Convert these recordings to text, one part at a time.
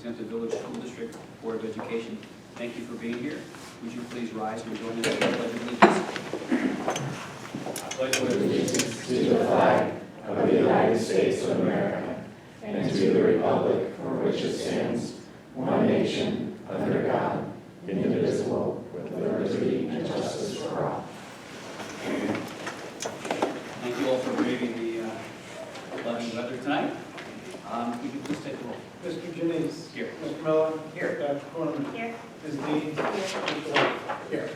represent the Village School District Board of Education. Thank you for being here. Would you please rise and join us in the Pledge of Allegiance? I pledge allegiance to the flag of the United States of America and to the republic for which it stands, one nation, under God, indivisible, with liberty and justice for all. Thank you all for braving the pleasant weather tonight. Could you please take a roll? Mr. Janice. Here. Mr. Miller. Here. Dr. Corman. Here. Ms. Dean. Here. Mr. White. Here.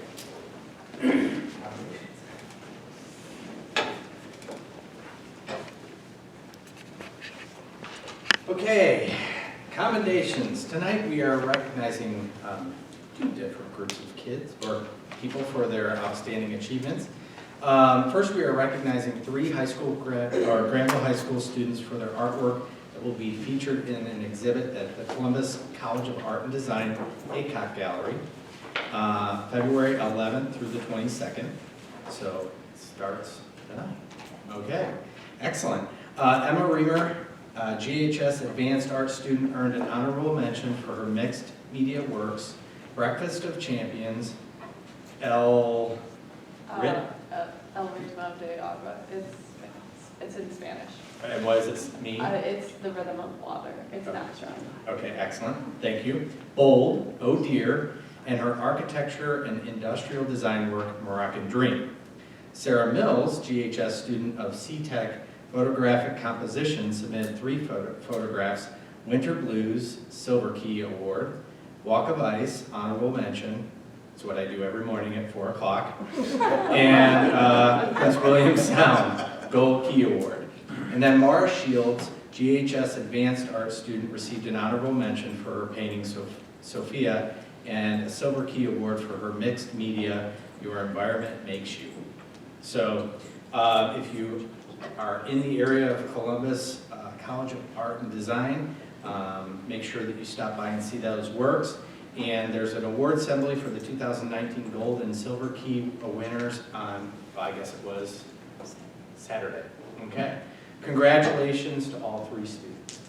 Okay, commendations. Tonight we are recognizing two different groups of kids or people for their outstanding achievements. First, we are recognizing three Granville High School students for their artwork that will be featured in an exhibit at the Columbus College of Art and Design ACOC Gallery, February 11th through the 22nd. So it starts tonight. Okay, excellent. Emma Reamer, GHS Advanced Art student, earned an honorable mention for her mixed media works, Breakfast of Champions, El Ritmo de Agua. It's in Spanish. And what is it mean? It's the rhythm of water. It's an abstract. Okay, excellent. Thank you. Bold, Oh Dear, and her architecture and industrial design work, Moroccan Dream. Sarah Mills, GHS student of CTech Photographic Composition, submitted three photographs, Winter Blues, Silver Key Award, Walk of Ice, honorable mention. It's what I do every morning at 4 o'clock. And Prince William Sound, Gold Key Award. And then Mara Shields, GHS Advanced Art student, received an honorable mention for her painting Sophia and a Silver Key Award for her mixed media, Your Environment Makes You. So if you are in the area of Columbus College of Art and Design, make sure that you stop by and see those works. And there's an award assembly for the 2019 Gold and Silver Key winners on, I guess it was Saturday. Okay. Congratulations to all three students.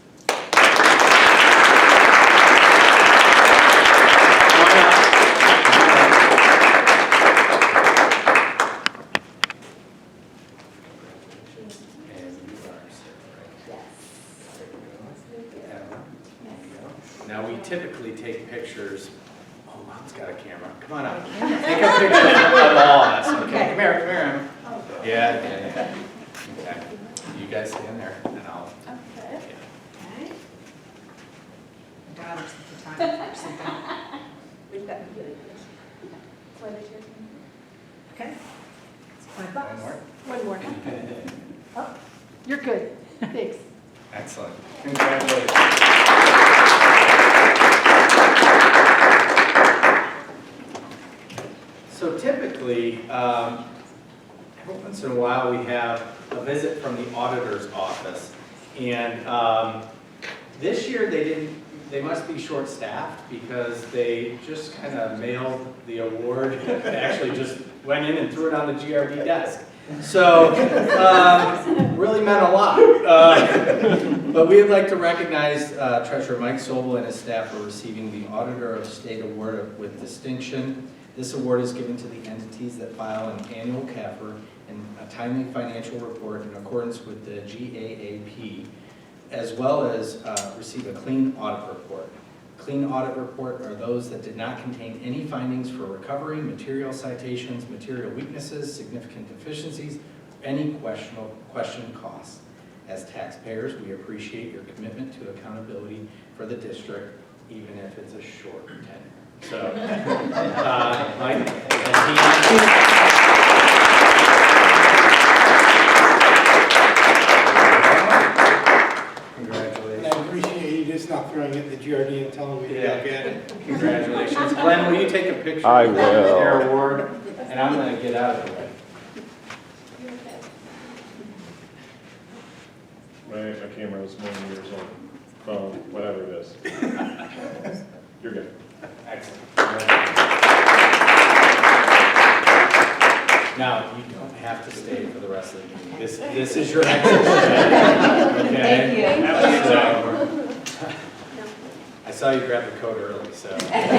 Now we typically take pictures. Oh, Mom's got a camera. Come on up. Take a picture of all of us. Okay, come here, Emma. Yeah. Okay. You guys stand there, and I'll. Okay. Yeah. My daughter's at the time. Sit down. We've got really good. What is your name? Okay. It's $5. One more. One more. Oh, you're good. Thanks. Excellent. Congratulations. So typically, every once in a while, we have a visit from the auditor's office. And this year, they must be short-staffed because they just kind of mailed the award. They actually just went in and threw it on the GRD desk. So, really meant a lot. But we would like to recognize Treasurer Mike Sobel and his staff for receiving the Auditor of State Award with distinction. This award is given to the entities that file an annual CAFR and a timely financial report in accordance with the GAAP, as well as receive a clean audit report. Clean audit report are those that did not contain any findings for recovery, material citations, material weaknesses, significant deficiencies, or any question costs. As taxpayers, we appreciate your commitment to accountability for the district, even if it's a short tenure. So, Mike, congratulations. And I appreciate you just not throwing it at the GRD and telling me to look at it. Congratulations. Glenn, will you take a picture I of will. their award? And I'm going to get out of the way. My camera is 1 years old. Phone, whatever it is. You're good. Excellent. Now, you don't have to stay for the rest of the meeting. This is your exit. Okay? Thank you. So, I saw you grab the coat early, so. Thank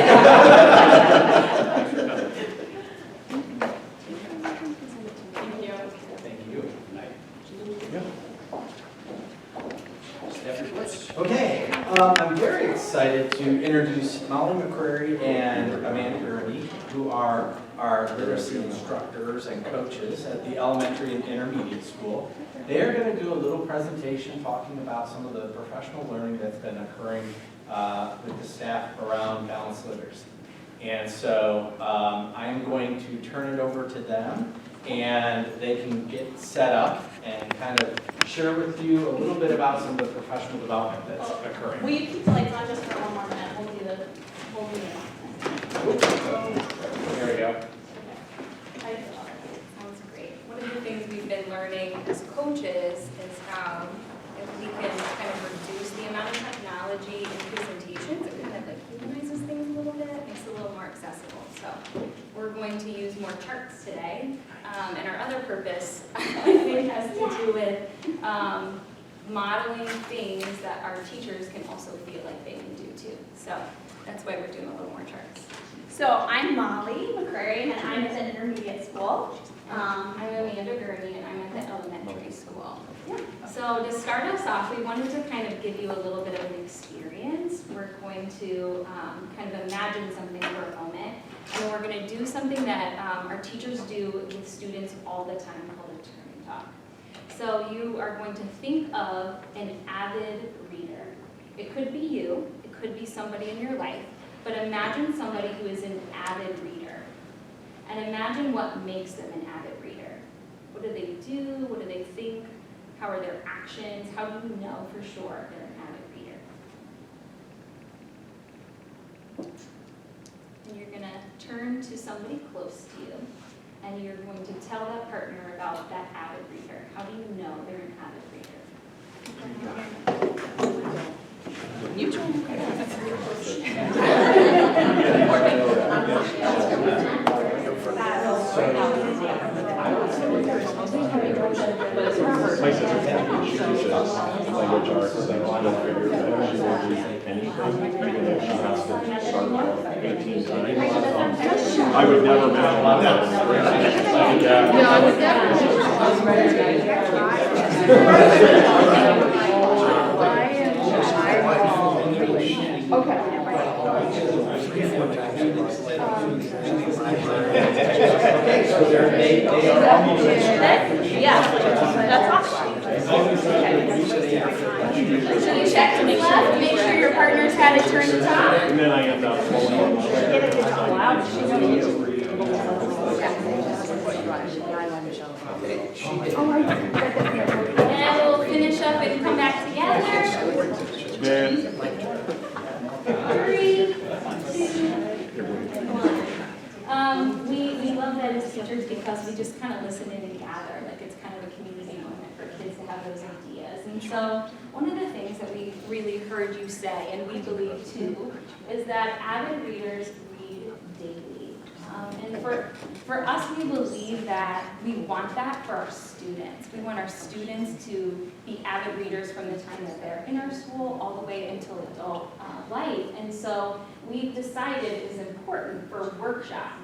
you. Staff reports. Okay, I'm very excited to introduce Molly McCrary and Amanda Gurney, who are our literacy instructors and coaches at the elementary and intermediate school. They're going to do a little presentation talking about some of the professional learning that's been occurring with the staff around balanced literacy. And so I am going to turn it over to them, and they can get set up and kind of share with you a little bit about some of the professional development that's occurring. Will you keep the lights on just for one more minute? We'll do the whole meeting. There we go. Sounds great. One of the things we've been learning as coaches is how if we can kind of reduce the amount of technology in presentations, it kind of like humanizes things a little bit, makes it a little more accessible. So we're going to use more charts today. And our other purpose, I think, has to do with modeling things that our teachers can also feel like they can do too. So that's why we're doing a little more charts. So I'm Molly McCrary, and I'm at the intermediate school. I'm Amanda Gurney, and I'm at the elementary school. So to start us off, we wanted to kind of give you a little bit of an experience. We're going to kind of imagine something for a moment, and we're going to do something that our teachers do with students all the time called a turn and talk. So you are going to think of an avid reader. It could be you, it could be somebody in your life, but imagine somebody who is an avid reader. And imagine what makes them an avid reader. What do they do? What do they think? How are their actions? How do you know for sure they're an avid reader? And you're going to turn to somebody close to you, and you're going to tell that partner about that avid reader. How do you know they're an avid reader? You told me. My sister, she teaches language arts, and she'll figure that she will do anything, even if she has to start 18 times. I would never memorize that. No, I would never. Okay, so they are almost. Yeah, that's awesome. So you check to the left, make sure your partner's had a turn to talk. And then I end up falling And we'll finish up and come back together. Man. 3, 2, 1. We love that as teachers because we just kind of listen in and gather. Like it's kind of a community moment for kids to have those ideas. And so one of the things that we really heard you say, and we believe too, is that avid readers read daily. And for us, we believe that we want that for our students. We want our students to be avid readers from the time that they're in our school all the way until adult life. And so we've decided it is important for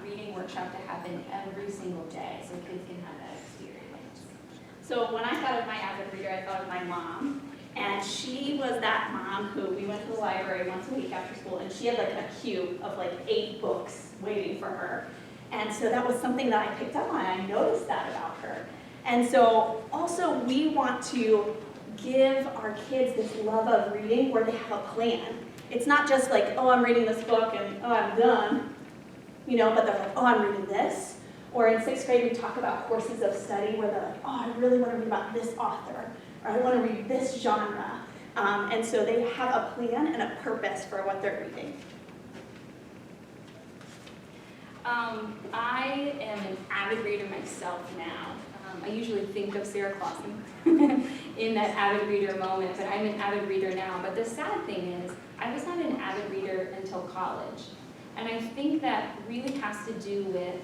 reading workshop to happen every single day so kids can have that experience. So when I thought of my avid reader, I thought of my mom. And she was that mom who we went to the library once a week after school, and she had like a queue of like 8 books waiting for her. And so that was something that I picked up on. I noticed that about her. And so also we want to give our kids this love of reading where they have a plan. It's not just like, oh, I'm reading this book and oh, I'm done, you know, but they're like, oh, I'm reading this. Or in 6th grade, we talk about courses of study where they're like, oh, I really want to read about this author, or I want to read this genre. And so they have a plan and a purpose for what they're reading. I am an avid reader myself now. I usually think of Sarah Clausen in that avid reader moment, but I'm an avid reader now. But the sad thing is, I was not an avid reader until college. And I think that really has to do with,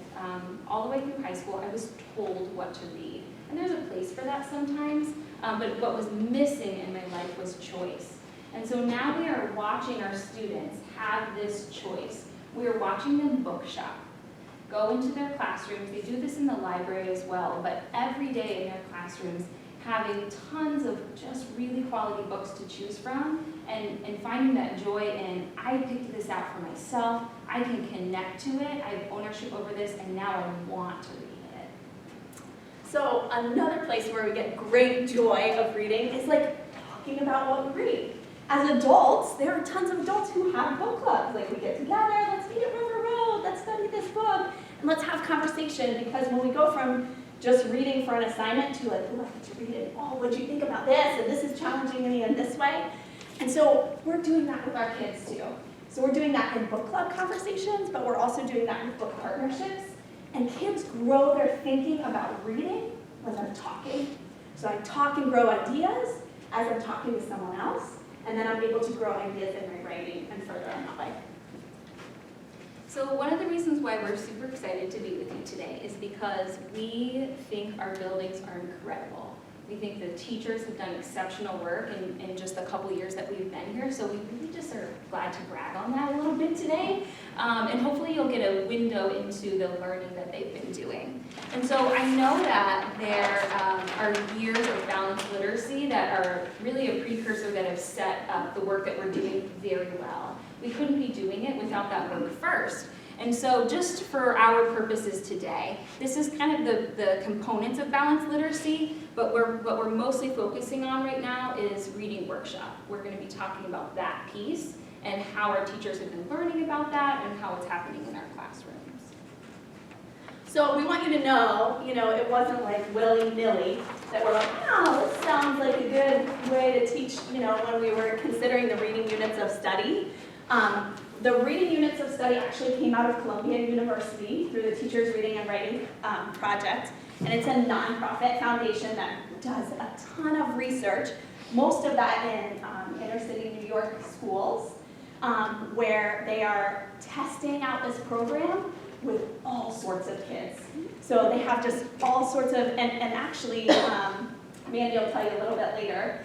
all the way through high school, I was told what to read. And there's a place for that sometimes, but what was missing in my life was choice. And so now we are watching our students have this choice. We are watching them bookshop, go into their classrooms. They do this in the library as well, but every day in their classrooms, having tons of just really quality books to choose from and finding that joy in, I picked this out for myself, I can connect to it, I have ownership over this, and now I want to read it. So another place where we get great joy of reading is like talking about what we read. As adults, there are tons of adults who have book clubs. Like we get together, let's meet at River Road, let's study this book, and let's have conversation, because when we go from just reading for an assignment to like, oh, I get to read it, oh, what'd you think about this? And this is challenging me in this way. And so we're doing that with our kids too. So we're doing that in book club conversations, but we're also doing that with book partnerships. And kids grow their thinking about reading when they're talking. So I talk and grow ideas as I'm talking to someone else, and then I'm able to grow ideas in my writing and further on that way. So one of the reasons why we're super excited to be with you today is because we think our buildings are incredible. We think the teachers have done exceptional work in just a couple years that we've been here, so we really just are glad to brag on that a little bit today. And hopefully you'll get a window into the learning that they've been doing. And so I know that there are years of balanced literacy that are really a precursor that have set up the work that we're doing very well. We couldn't be doing it without that work first. And so just for our purposes today, this is kind of the components of balanced literacy, but what we're mostly focusing on right now is reading workshop. We're going to be talking about that piece and how our teachers have been learning about that and how it's happening in our classrooms. So we want you to know, it wasn't like willy-nilly that we're like, oh, this sounds like a good way to teach, when we were considering the reading units of study. The reading units of study actually came out of Columbia University through the Teachers Reading and Writing Project, and it's a nonprofit foundation that does a ton of research, most of that in inner city New York schools, where they are testing out this program with all sorts of kids. So they have just all sorts of, and actually, Mandy will tell you a little bit later,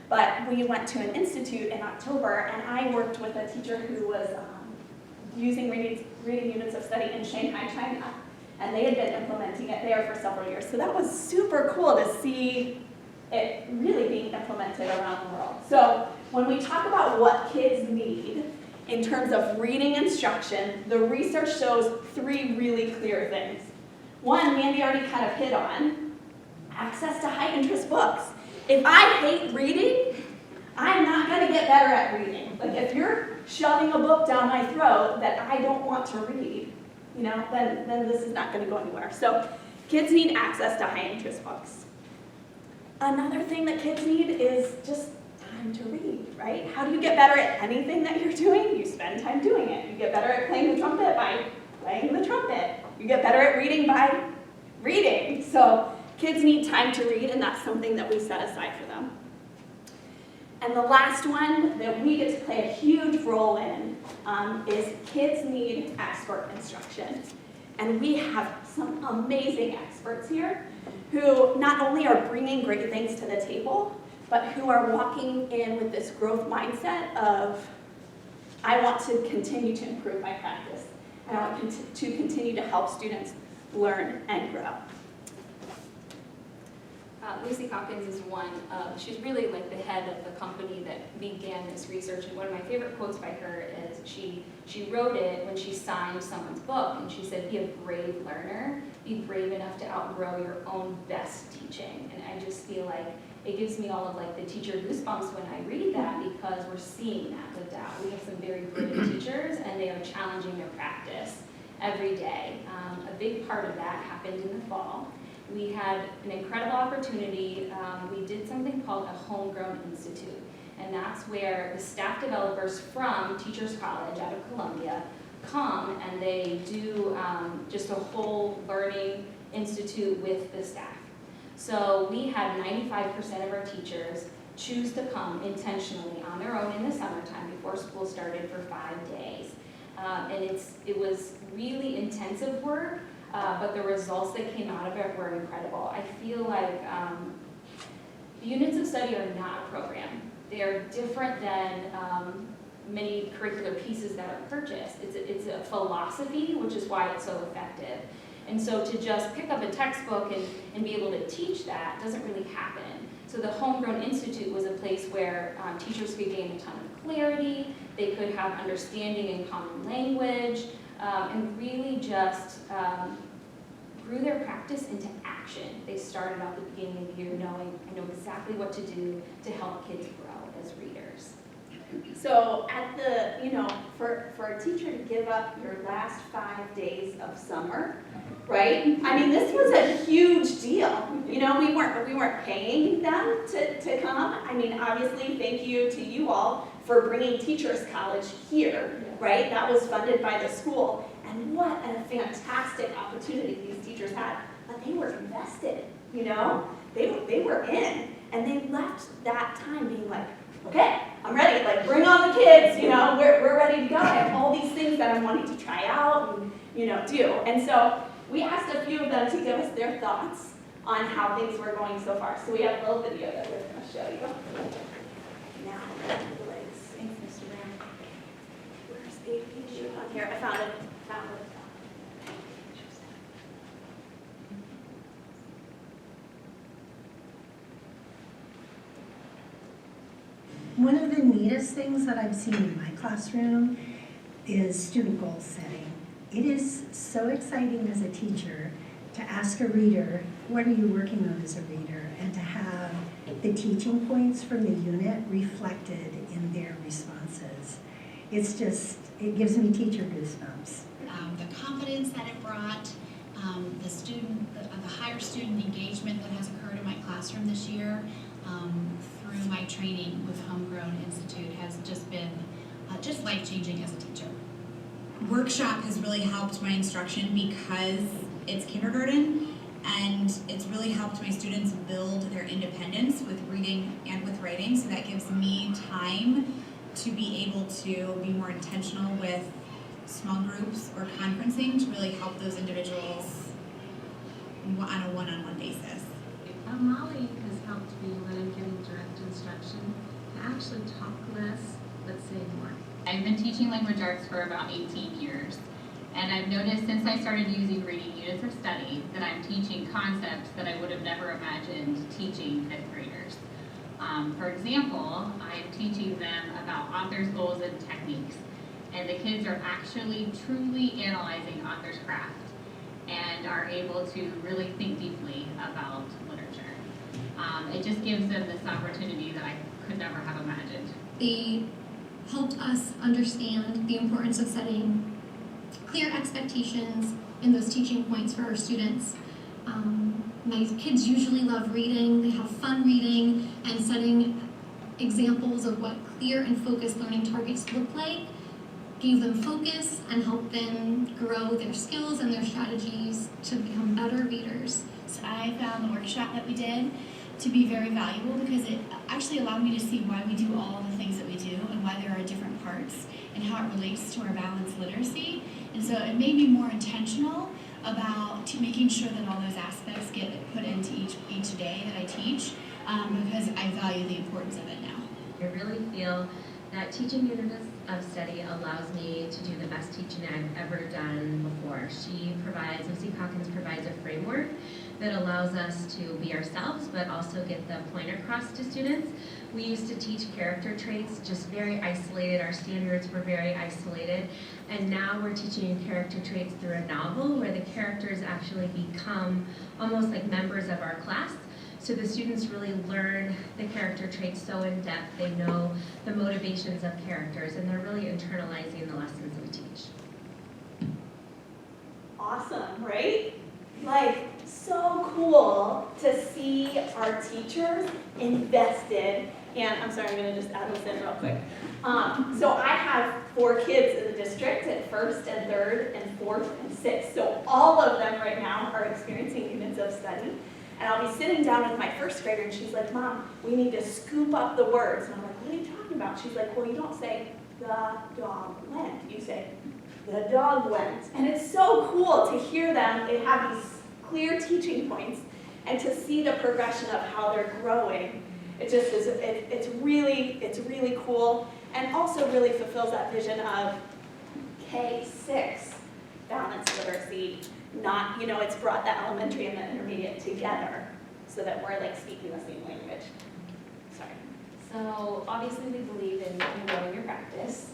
but we went to an institute in October, and I worked with a teacher who was using reading units of study in Shanghai, China, and they had been implementing it there for several years. So that was super cool to see it really being implemented around the world. So when we talk about what kids need in terms of reading instruction, the research shows 3 really clear things. One, Mandy already kind of hit on, access to high interest books. If I hate reading, I'm not going to get better at reading. Like if you're shoving a book down my throat that I don't want to read, then this is not going to go anywhere. So kids need access to high interest books. Another thing that kids need is just time to read, right? How do you get better at anything that you're doing? You spend time doing it. You get better at playing the trumpet by playing the trumpet. You get better at reading by reading. So kids need time to read, and that's something that we set aside for them. And the last one that we get to play a huge role in is kids need expert instruction. And we have some amazing experts here who not only are bringing great things to the table, but who are walking in with this growth mindset of, I want to continue to improve my practice, and I want to continue to help students learn and grow. Lucy Hawkins is she's really like the head of the company that began this research, and one of my favorite quotes by her is she wrote it when she signed someone's book, and she said, be a brave learner, be brave enough to outgrow your own best teaching. And I just feel like it gives me all of like the teacher goosebumps when I read that, because we're seeing that lived out. We have some very brilliant teachers, and they are challenging their practice every day. A big part of that happened in the fall. We had an incredible opportunity. We did something called a Homegrown Institute, and that's where the staff developers from Teachers College out of Columbia come, and they do just a whole learning institute with the staff. So we had 95% of our teachers choose to come intentionally on their own in the summertime before school started for 5 days. And it was really intensive work, but the results that came out of it were incredible. I feel like units of study are not a program. They're different than many curricular pieces that are purchased. It's a philosophy, which is why it's so effective. And so to just pick up a textbook and be able to teach that doesn't really happen. So the Homegrown Institute was a place where teachers could gain a ton of clarity, they could have understanding in common language, and really just grew their practice into action. They started out at the beginning of the year knowing, I know exactly what to do to help kids grow as readers. So at the, for a teacher to give up your last 5 days of summer, right? I mean, this was a huge deal. We weren't paying them to come. I mean, obviously, thank you to you all for bringing Teachers College here, right? That was funded by the school. And what a fantastic opportunity these teachers had. But they were invested, They were in. And they left that time being like, okay, I'm ready. Like, bring on the kids, we're ready to go. I have all these things that I'm wanting to try out and, do. And so we asked a few of them to give us their thoughts on how things were going so far. So we have a little video that we're going to show you. Now, Thanks, Mr. Brown. where's APG on here? I found it. One of the neatest things that I've seen in my classroom is student goal setting. It is so exciting as a teacher to ask a reader, what are you working on as a reader? And to have the teaching points from the unit reflected in their responses. It gives me teacher goosebumps. The confidence that it brought, the higher student engagement that has occurred in my classroom this year, through my training with Homegrown Institute has just been just life-changing as a teacher. Workshop has really helped my instruction because it's kindergarten, and it's really helped my students build their independence with reading and with writing, so that gives me time to be able to be more intentional with small groups or conferencing to really help those individuals on a one-on-one basis. Molly has helped me when I'm getting direct instruction to actually talk less but say more. I've been teaching language arts for about 18 years, and I've noticed since I started using reading units of study that I'm teaching concepts that I would have never imagined teaching fifth graders. For example, I'm teaching them about authors' goals and techniques, and the kids are actually truly analyzing author's craft and are able to really think deeply about literature. It just gives them this opportunity that I could never have imagined. They helped us understand the importance of setting clear expectations in those teaching points for our students. My kids usually love reading, they have fun reading, and setting examples of what clear and focused learning targets look like gave them focus and helped them grow their skills and their strategies to become better readers. So I found the workshop that we did to be very valuable because it actually allowed me to see why we do all the things that we do and why there are different parts and how it relates to our balanced literacy. And so it made me more intentional about making sure that all those aspects get put into each day that I teach because I value the importance of it now. I really feel that teaching units of study allows me to do the best teaching I've ever done before. Lucy Calkins provides a framework that allows us to be ourselves, but also get the point across to students. We used to teach character traits just very isolated. Our standards were very isolated. And now we're teaching character traits through a novel where the characters actually become almost like members of our class. So the students really learn the character traits so in depth. They know the motivations of characters, and they're really internalizing the lessons we teach. Awesome, right? Like, so cool to see our teachers invested. And I'm sorry, I'm going to just add this in real quick. So I have 4 kids in the district at 1st and 3rd and 4th and 6th. So all of them right now are experiencing units of study. And I'll be sitting down with my 1st grader and she's like, Mom, we need to scoop up the words. And I'm like, what are you talking about? She's like, well, you don't say the dog went. You say the dog went. And it's so cool to hear them. They have these clear teaching points and to see the progression of how they're growing It just is, it's really cool, and also really fulfills that vision of K-6 balanced literacy, not, you know, it's brought the elementary and the intermediate together so that we're like speaking the same language. Sorry. So obviously we believe in growing your practice.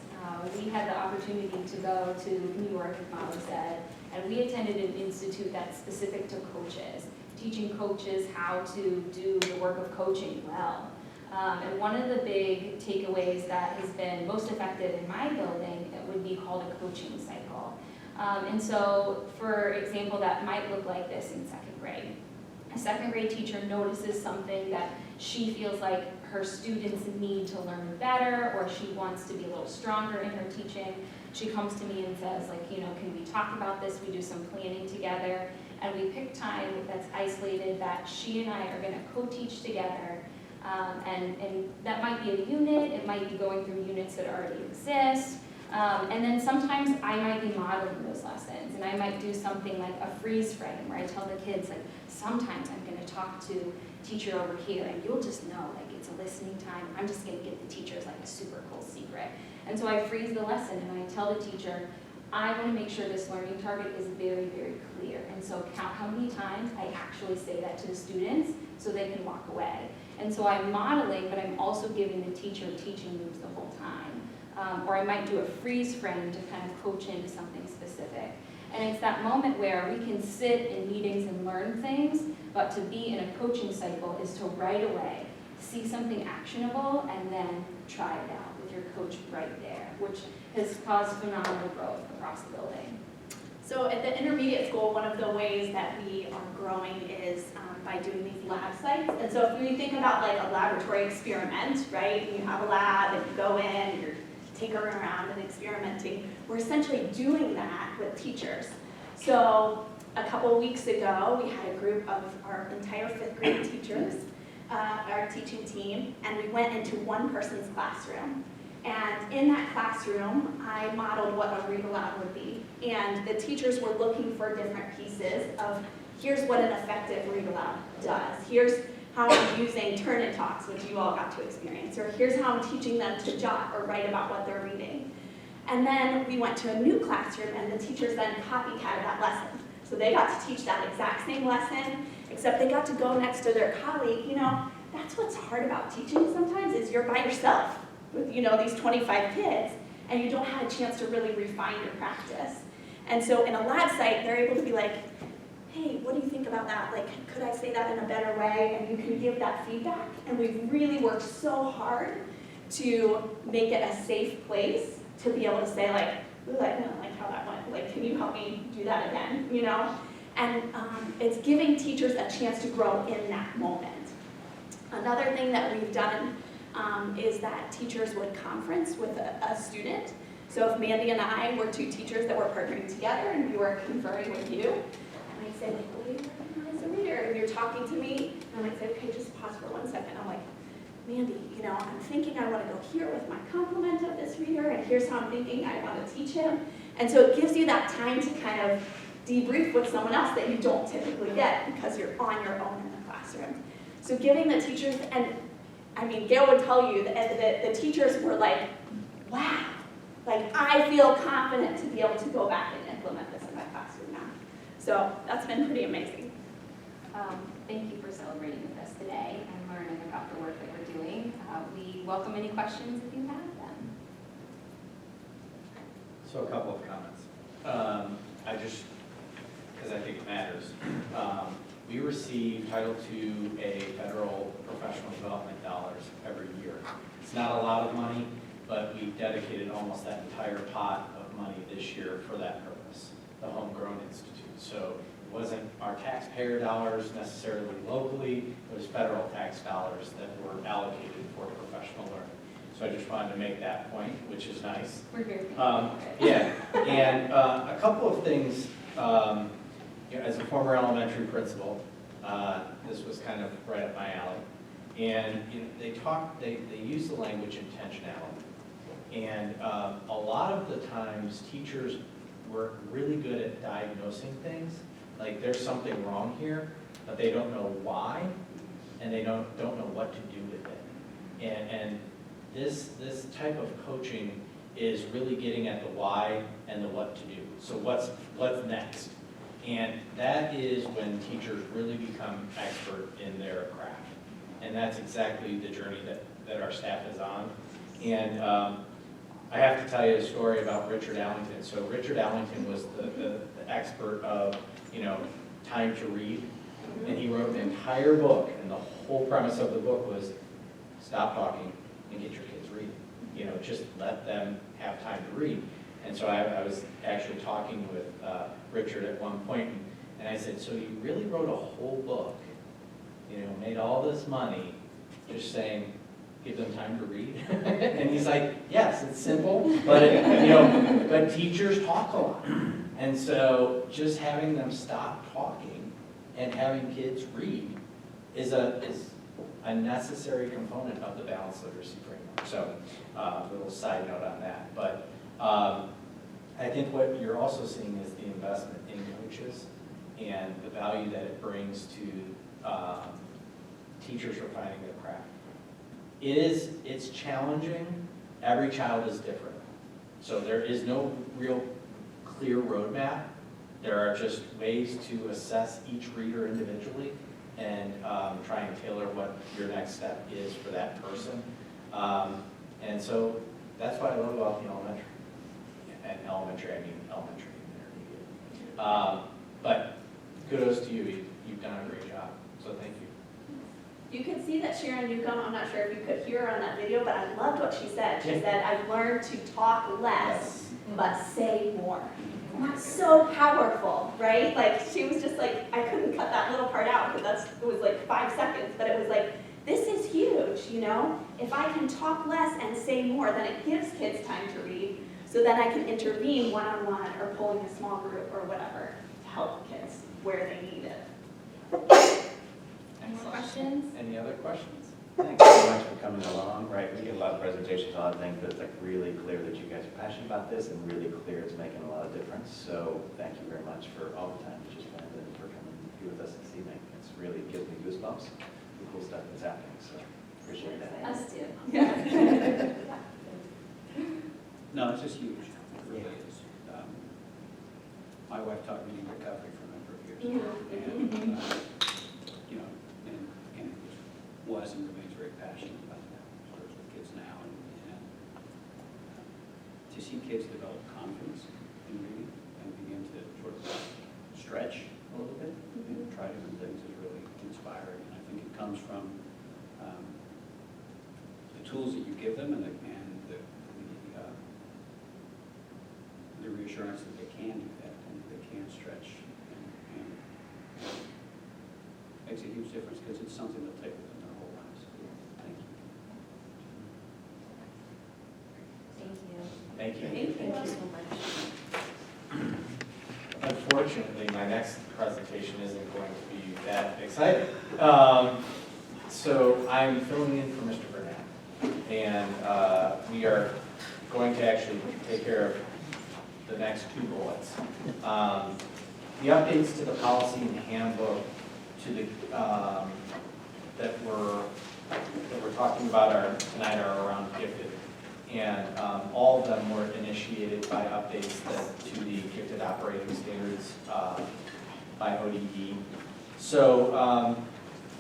We had the opportunity to go to New York, as Molly said, and we attended an institute that's specific to coaches, teaching coaches how to do the work of coaching well. And one of the big takeaways that has been most effective in my building, it would be called a coaching cycle. And so, for example, that might look like this in second grade. A second grade teacher notices something that she feels like her students need to learn better, or she wants to be a little stronger in her teaching. She comes to me and says, like, you know, can we talk about this? We do some planning together, and we pick time that's isolated that she and I are going to co-teach together. And that might be a unit, it might be going through units that already exist. And then sometimes I might be modeling those lessons, and I might do something like a freeze frame where I tell the kids, like, sometimes I'm going to talk to teacher over here, and you'll just know, like, it's a listening time. I'm just going to give the teachers like a super cool secret. And so I freeze the lesson, and I tell the teacher, I want to make sure this learning target is very, very clear. And so count how many times I actually say that to the students so they can walk away. And so I'm modeling, but I'm also giving the teacher teaching moves the whole time. Or I might do a freeze frame to kind of coach into something specific. And it's that moment where we can sit in meetings and learn things, but to be in a coaching cycle is to right away see something actionable and then try it out with your coach right there, which has caused phenomenal growth across the building. So at the intermediate school, one of the ways that we are growing is by doing these lab sites. And so if you think about like a laboratory experiment, right? You have a lab and you go in, you're tinkering around and experimenting. We're essentially doing that with teachers. So a couple of weeks ago, we had a group of our entire 5th grade teachers, our teaching team, and we went into one person's classroom. And in that classroom, I modeled what a read aloud would be. And the teachers were looking for different pieces of, here's what an effective read aloud does. Here's how I'm using turn and talks, which you all got to experience. Or here's how I'm teaching them to jot or write about what they're reading. And then we went to a new classroom, and the teachers then copycatted that lesson. So they got to teach that exact same lesson, except they got to go next to their colleague. You know, that's what's hard about teaching sometimes, is you're by yourself with, you know, these 25 kids, and you don't have a chance to really refine your practice. And so in a lab site, they're able to be like, hey, what do you think about that? Like, could I say that in a better way? And you can give that feedback. And we've really worked so hard to make it a safe place to be able to say, like, ooh, I didn't like how that went. Like, can you help me do that again? You know? And it's giving teachers a chance to grow in that moment. Another thing that we've done is that teachers would conference with a student. So if Mandy and I were 2 teachers that were partnering together and we were conferring with you, and I'd say, like, what do you recognize a reader? And you're talking to me, and I might say, okay, just pause for 1 second. I'm like, Mandy, you know, I'm thinking I want to go here with my compliment of this reader, and here's how I'm thinking I want to teach him. And so it gives you that time to kind of debrief with someone else that you don't typically get because you're on your own in the classroom. So giving the teachers, and I mean, Gail would tell you that the teachers were like, wow, like I feel confident to be able to go back and implement this in my classroom now. So that's been pretty amazing. Thank you for celebrating with us today and learning about the work that we're doing. We welcome any questions if you have them. So a couple of comments. Because I think it matters. We receive Title II federal professional development dollars every year. It's not a lot of money, but we dedicated almost that entire pot of money this year for that purpose, the Homegrown Institute. So it wasn't our taxpayer dollars necessarily locally, it was federal tax dollars that were allocated for professional learning. So I just wanted to make that point, which is nice. We're very thankful. Yeah, and a couple of things. You know, as a former elementary principal, this was kind of right up my alley. And you know, they use the language intentionality. And a lot of the times, teachers were really good at diagnosing things. Like there's something wrong here, but they don't know why, and they don't know what to do with it. And this type of coaching is really getting at the why and the what to do. So what's next? And that is when teachers really become expert in their craft. And that's exactly the journey that our staff is on. And I have to tell you a story about Richard Allington. So Richard Allington was the expert of, time to read. And he wrote an entire book, and the whole premise of the book was stop talking and get your kids reading. Just let them have time to read. And so I was actually talking with Richard at one point, and I said, so you really wrote a whole book, made all this money, just saying, give them time to read? And he's like, yes, it's simple, but but teachers talk a lot. And so just having them stop talking and having kids read is a necessary component of the balanced literacy framework. So a little side note on that. But I think what you're also seeing is the investment in coaches and the value that it brings to teachers refining their craft. It's challenging. Every child is different. So there is no real clear roadmap. There are just ways to assess each reader individually and try and tailor what your next step is for that person. And so that's what I love about the elementary. And elementary, I mean elementary and intermediate. But kudos to you. You've done a great job. So thank you. You can see that Sharon Newcomb, I'm not sure if you could hear her on that video, but I loved what she said. She said, I've learned to talk less, but say more. That's so powerful, right? Like, she was just like, I couldn't cut that little part out because it was like 5 seconds, but it was like, this is huge, If I can talk less and say more, then it gives kids time to read, so then I can intervene one-on-one or pulling a small group or whatever to help kids where they need it. More questions? Any other questions? Thanks so much for coming along, right? We get a lot of presentations on things, but it's like really clear that you guys are passionate about this and really clear it's making a lot of difference. So thank you very much for all the time that you spent and for coming to be with us this evening. It's really gives me goosebumps, the cool stuff that's happening, so appreciate that. Us too. No, it's just huge. It really is. My wife taught reading recovery for a number of years. And, and was and remains very passionate about that. She works with kids now. And to see kids develop confidence in reading and begin to sort of stretch a little bit and try different things is really inspiring. And I think it comes from the tools that you give them and the reassurance that they can do that and they can stretch and makes a huge difference because it's something they'll take with them their whole lives. Thank you. Thank you. Thank you. Thank you so much. Unfortunately, my next presentation isn't going to be that exciting. So I'm filling in for Mr. Burnett, and we are going to actually take care of the next 2 bullets. The updates to the policy and handbook to the that we're talking about tonight are around gifted, and all of them were initiated by updates to the gifted operating standards by ODE. So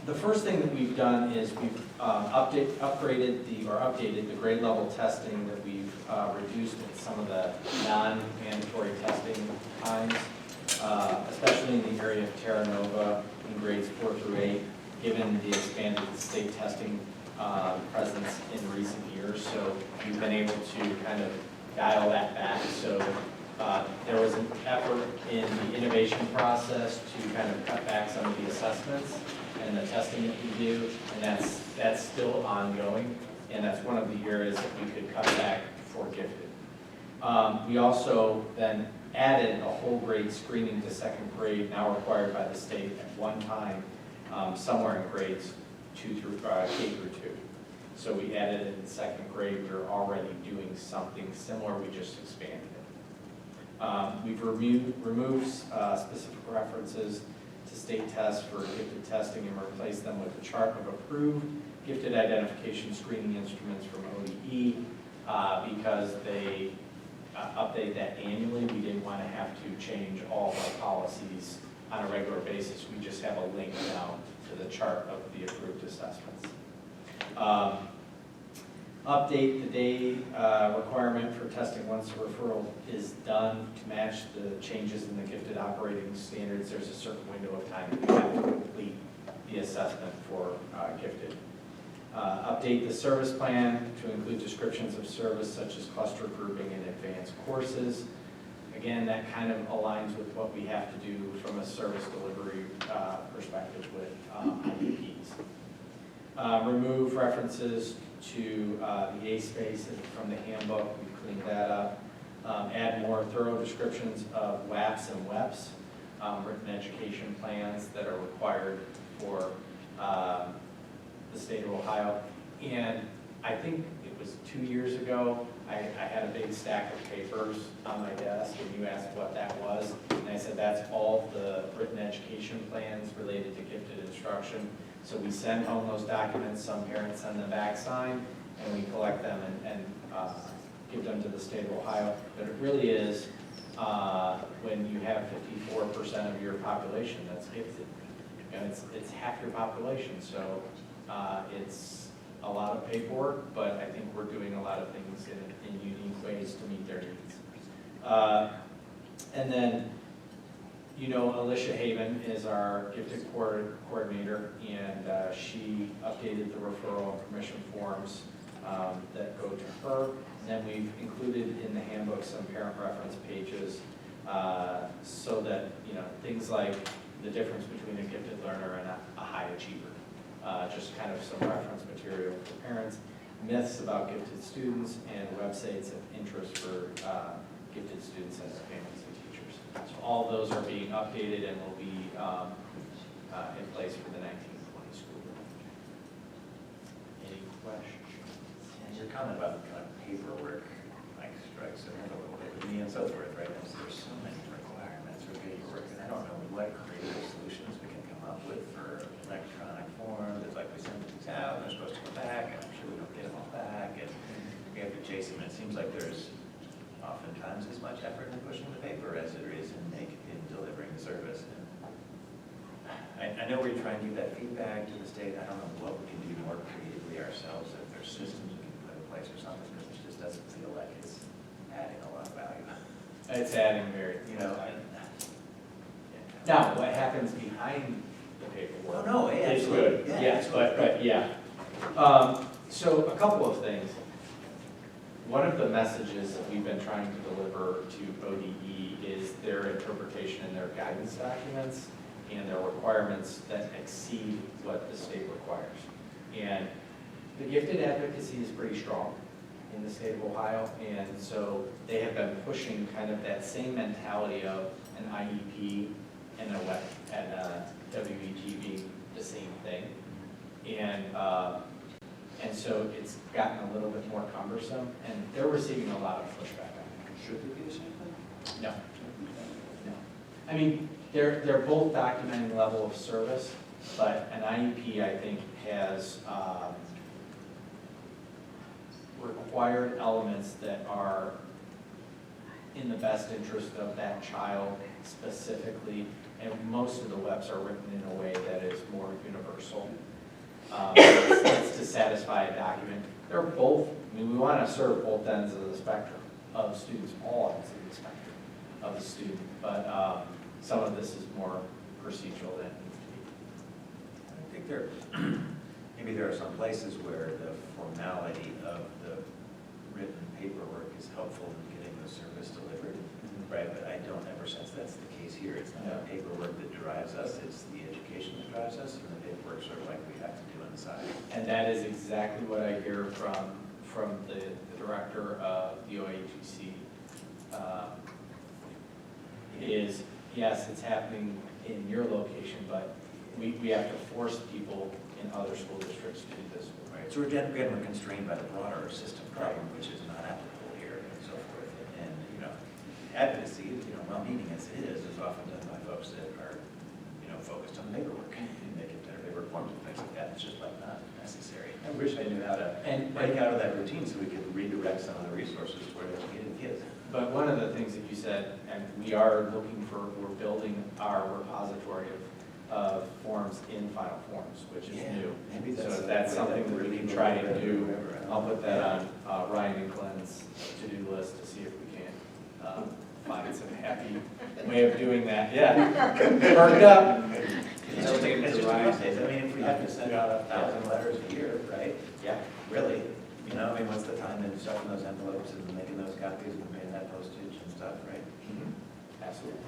the first thing that we've done is we've updated the grade level testing that we've reduced in some of the non-mandatory testing times, especially in the area of Terra Nova in grades 4 through 8, given the expanded state testing presence in recent years. So we've been able to kind of dial that back. So there was an effort in the innovation process to kind of cut back some of the assessments and the testing that we do, and that's still ongoing, and that's one of the areas that we could cut back for gifted. We also then added a whole grade screening to 2nd grade, now required by the state at one time, somewhere in grades K through 2. So we added it in 2nd grade. We were already doing something similar, we just expanded it. We've removed specific references to state tests for gifted testing and replaced them with a chart of approved gifted identification screening instruments from ODE. Because they update that annually, we didn't want to have to change all of our policies on a regular basis. We just have a link now to the chart of the approved assessments. Update the day requirement for testing once a referral is done to match the changes in the gifted operating standards. There's a certain window of time that you have to complete the assessment for gifted. Update the service plan to include descriptions of service such as cluster grouping and advanced courses. Again, that kind of aligns with what we have to do from a service delivery perspective with IEPs. Remove references to the A space from the handbook. We cleaned that up. Add more thorough descriptions of WAPs and WEPs, written education plans that are required for the state of Ohio. And I think it was 2 years ago, I had a big stack of papers on my desk, and you asked what that was. And I said, that's all the written education plans related to gifted instruction. So we send home those documents, some parents send them back signed, and we collect them and give them to the state of Ohio. But it really is when you have 54% of your population that's gifted. And it's half your population, so it's a lot of paperwork, but I think we're doing a lot of things in unique ways to meet their needs. And then, you know, Alicia Haven is our gifted coordinator, and she updated the referral and permission forms that go to her. And then we've included in the handbook some parent reference pages so that, you know, things like the difference between a gifted learner and a high achiever. Just kind of some reference material for parents, myths about gifted students, and websites of interest for gifted students and their families and teachers. So all those are being updated and will be in place for the 1920 school year. Any questions? And your comment about kind of paperwork, like, strikes a nerve a little bit with me and so forth, right? And there's so many requirements for paperwork, and I don't know what creative solutions we can come up with for electronic forms. It's like we send things out, and they're supposed to come back, and I'm sure we don't get them all back, and we have to chase them. And it seems like there's oftentimes as much effort in pushing the paper as there is in delivering the service. And I know we're trying to give that feedback to the state. I don't know what we can do more creatively ourselves, if there's systems we can put in place or something, because it just doesn't feel like it's adding a lot of value. It's adding very, You know, now, what happens behind the paperwork? Oh, no, is absolutely. good. Yeah, Yes, but yeah. So a couple of things. One of the messages that we've been trying to deliver to ODE is their interpretation and their guidance documents and their requirements that exceed what the state requires. And the gifted advocacy is pretty strong in the state of Ohio, and so they have been pushing kind of that same mentality of an IEP and a WEP and a WEG being the same thing. And so it's gotten a little bit more cumbersome, and they're receiving a lot of pushback on it. Should they be the same thing? No. No. I mean, they're both documenting level of service, but an IEP, I think, has required elements that are in the best interest of that child specifically, and most of the WEPs are written in a way that is more universal. It's to satisfy a document. They're both, I mean, we want to serve both ends of the spectrum of students, all ends of the spectrum of the student, but some of this is more procedural than it needs to be. I think maybe there are some places where the formality of the written paperwork is helpful in getting the service delivered, right? But I don't ever sense that's the case here. It's not the paperwork that drives us, it's the education that drives us, and the paperwork sort of like we have to do on the side. And that is exactly what I hear from the director of the OAGC. Is, yes, it's happening in your location, but we have to force people in other school districts to do this. Right. So again, we're constrained by the broader system problem, which is not applicable here, and so forth. And you know, advocacy, well-meaning as it is often done by folks that are, focused on the paperwork and making better paperwork forms and things like that. It's just like not necessary. I wish I knew how to break out of that routine so we could redirect some of the resources toward educated kids. But one of the things that you said, and we are looking for, we're building our repository of forms in Final Forms, which is new. Maybe So that's something that we can try and do. I'll put that on Ryan and Glenn's to-do list to see if we can find some happy way of doing that. Yeah, perked up. It's just a process. I mean, if we have to send out 1,000 letters a year, right? Yeah. Really? You know, I mean, what's the time in stuffing those envelopes and making those copies and paying that postage and stuff, right? Absolutely.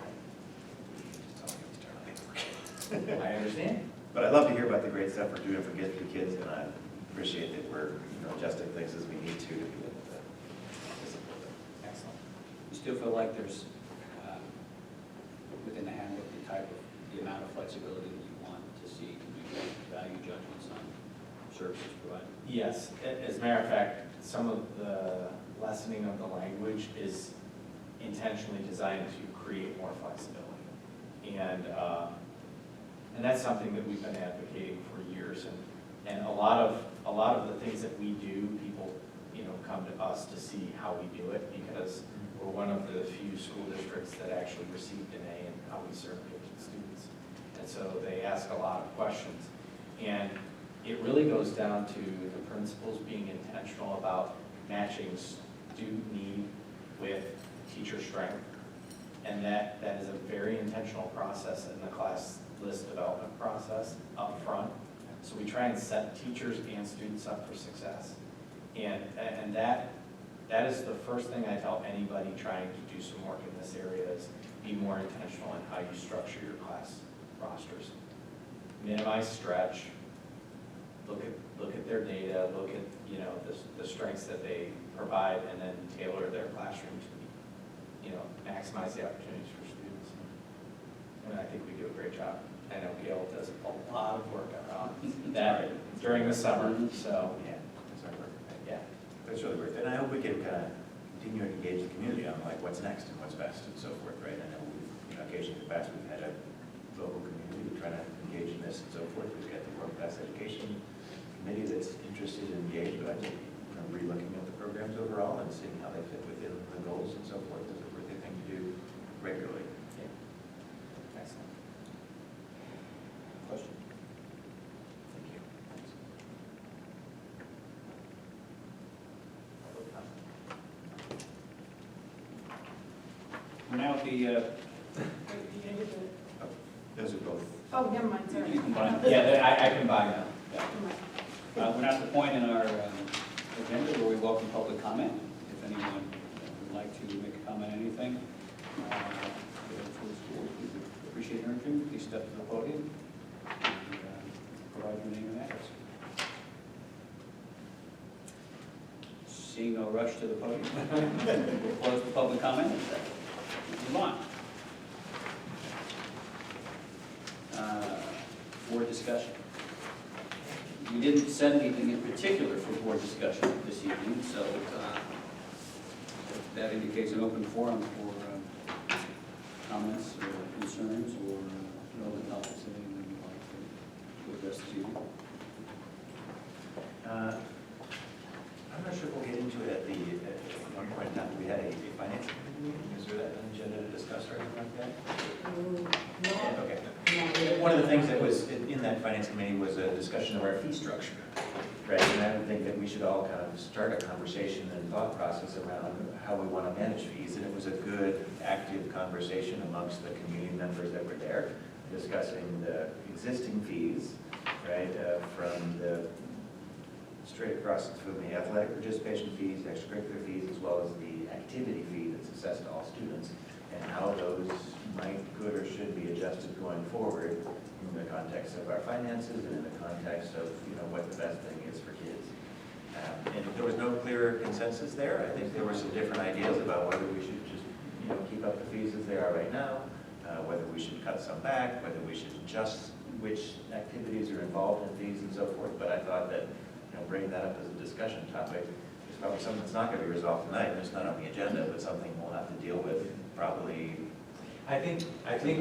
Just don't get me started on paperwork. I understand. But I love to hear about the great stuff we're doing for kids, and I appreciate that we're, adjusting things as we need to be able to support them. Excellent. You still feel like there's, within the handbook, the amount of flexibility that you want to see to make value judgments on services provided? Yes, as a matter of fact, some of the lessening of the language is intentionally designed to create more flexibility. And that's something that we've been advocating for years. And a lot of the things that we do, people, come to us to see how we do it, because we're one of the few school districts that actually received an A in how we serve gifted students. And so they ask a lot of questions. And it really goes down to the principals being intentional about matching student need with teacher strength. And that is a very intentional process in the class list development process up front. So we try and set teachers and students up for success. And that is the first thing I tell anybody trying to do some work in this area is be more intentional in how you structure your class rosters. Minimize stretch, look at their data, look at the strengths that they provide, and then tailor their classroom to maximize the opportunities for students. And I think we do a great job. I know Gail does a lot of work around that during the summer, so. Yeah, that's our work. Yeah. That's really worth it. And I hope we can kind of continue to engage the community on like what's next and what's best and so forth, right? I know we've, occasionally in the past we've had a local community trying to engage in this and so forth. We've got the World Class Education Committee that's interested and engaged, but I think re-looking at the programs overall and seeing how they fit within the goals and so forth is a worthy thing to do regularly. Yeah. Excellent. Question? Thank you. We're now at the, Those are both. Oh, never mind, sorry. you combine. Yeah, I combine them. Yeah. We're now at the point in our agenda where we welcome public comment. If anyone would like to make a comment on anything, for the school, we would appreciate hearing from you. Please step to the podium and provide your name and address. Seeing no rush to the podium, we'll close the public comment. Move on. Board discussion. We didn't set anything in particular for board discussion this evening, so that indicates an open forum for comments or concerns or relevant topics that anyone would like to address this evening. I'm not sure if we'll get into it at one point in time. We had a finance committee meeting. Is there an agenda to discuss or anything like that? No. Okay. One of the things that was in that finance committee was a discussion of our fee structure, right? And I would think that we should all kind of start a conversation and thought process around how we want to manage fees. And it was a good, active conversation amongst the community members that were there, discussing the existing fees, right, from the straight across from the athletic participation fees, extracurricular fees, as well as the activity fee that's assessed to all students, and how those might, could, or should be adjusted going forward in the context of our finances and in the context of what the best thing is for kids. And there was no clear consensus there. I think there were some different ideas about whether we should just keep up the fees as they are right now, whether we should cut some back, whether we should adjust which activities are involved in fees and so forth. But I thought that bringing that up as a discussion topic is probably something that's not going to be resolved tonight, and it's not on the agenda, but something we'll have to deal with probably. I think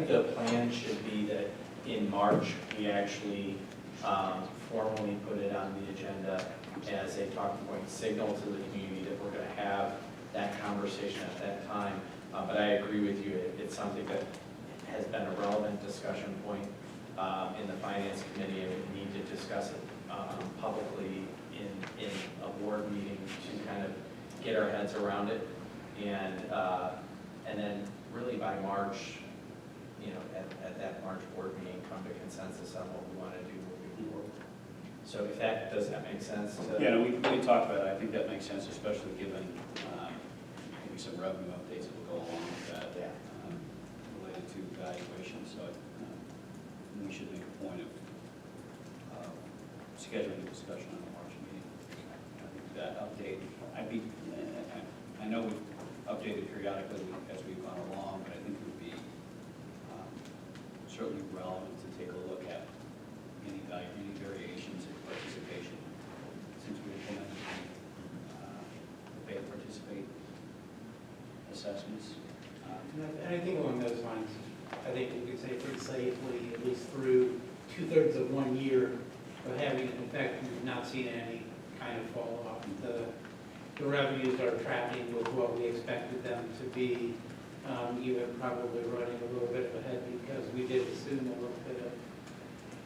the plan should be that in March, we actually formally put it on the agenda as a talking point, signal to the community that we're gonna have that conversation at that time. But I agree with you, it's something that has been a relevant discussion point in the finance committee, and we need to discuss it publicly in a board meeting to kind of get our heads around it. And then really by March, you know, at that March board meeting, come to consensus on what we want to do moving forward. So if that, does that make sense? Yeah, no, we talked about it. I think that makes sense, especially given maybe some revenue updates that will go along with that. Yeah. Related to valuation. So we should make a point of scheduling a discussion on the March meeting. I think that update, I know we've updated periodically as we've gone along, but I think it would be certainly relevant to take a look at any variations in participation since we implemented the pay to participate assessments. And I think along those lines, I think we could say pretty safely, at least through 2/3 of 1 year of having an effect, we've not seen any kind of fall off. The revenues are tracking with what we expected them to be, even probably running a little bit ahead because we did assume a little bit of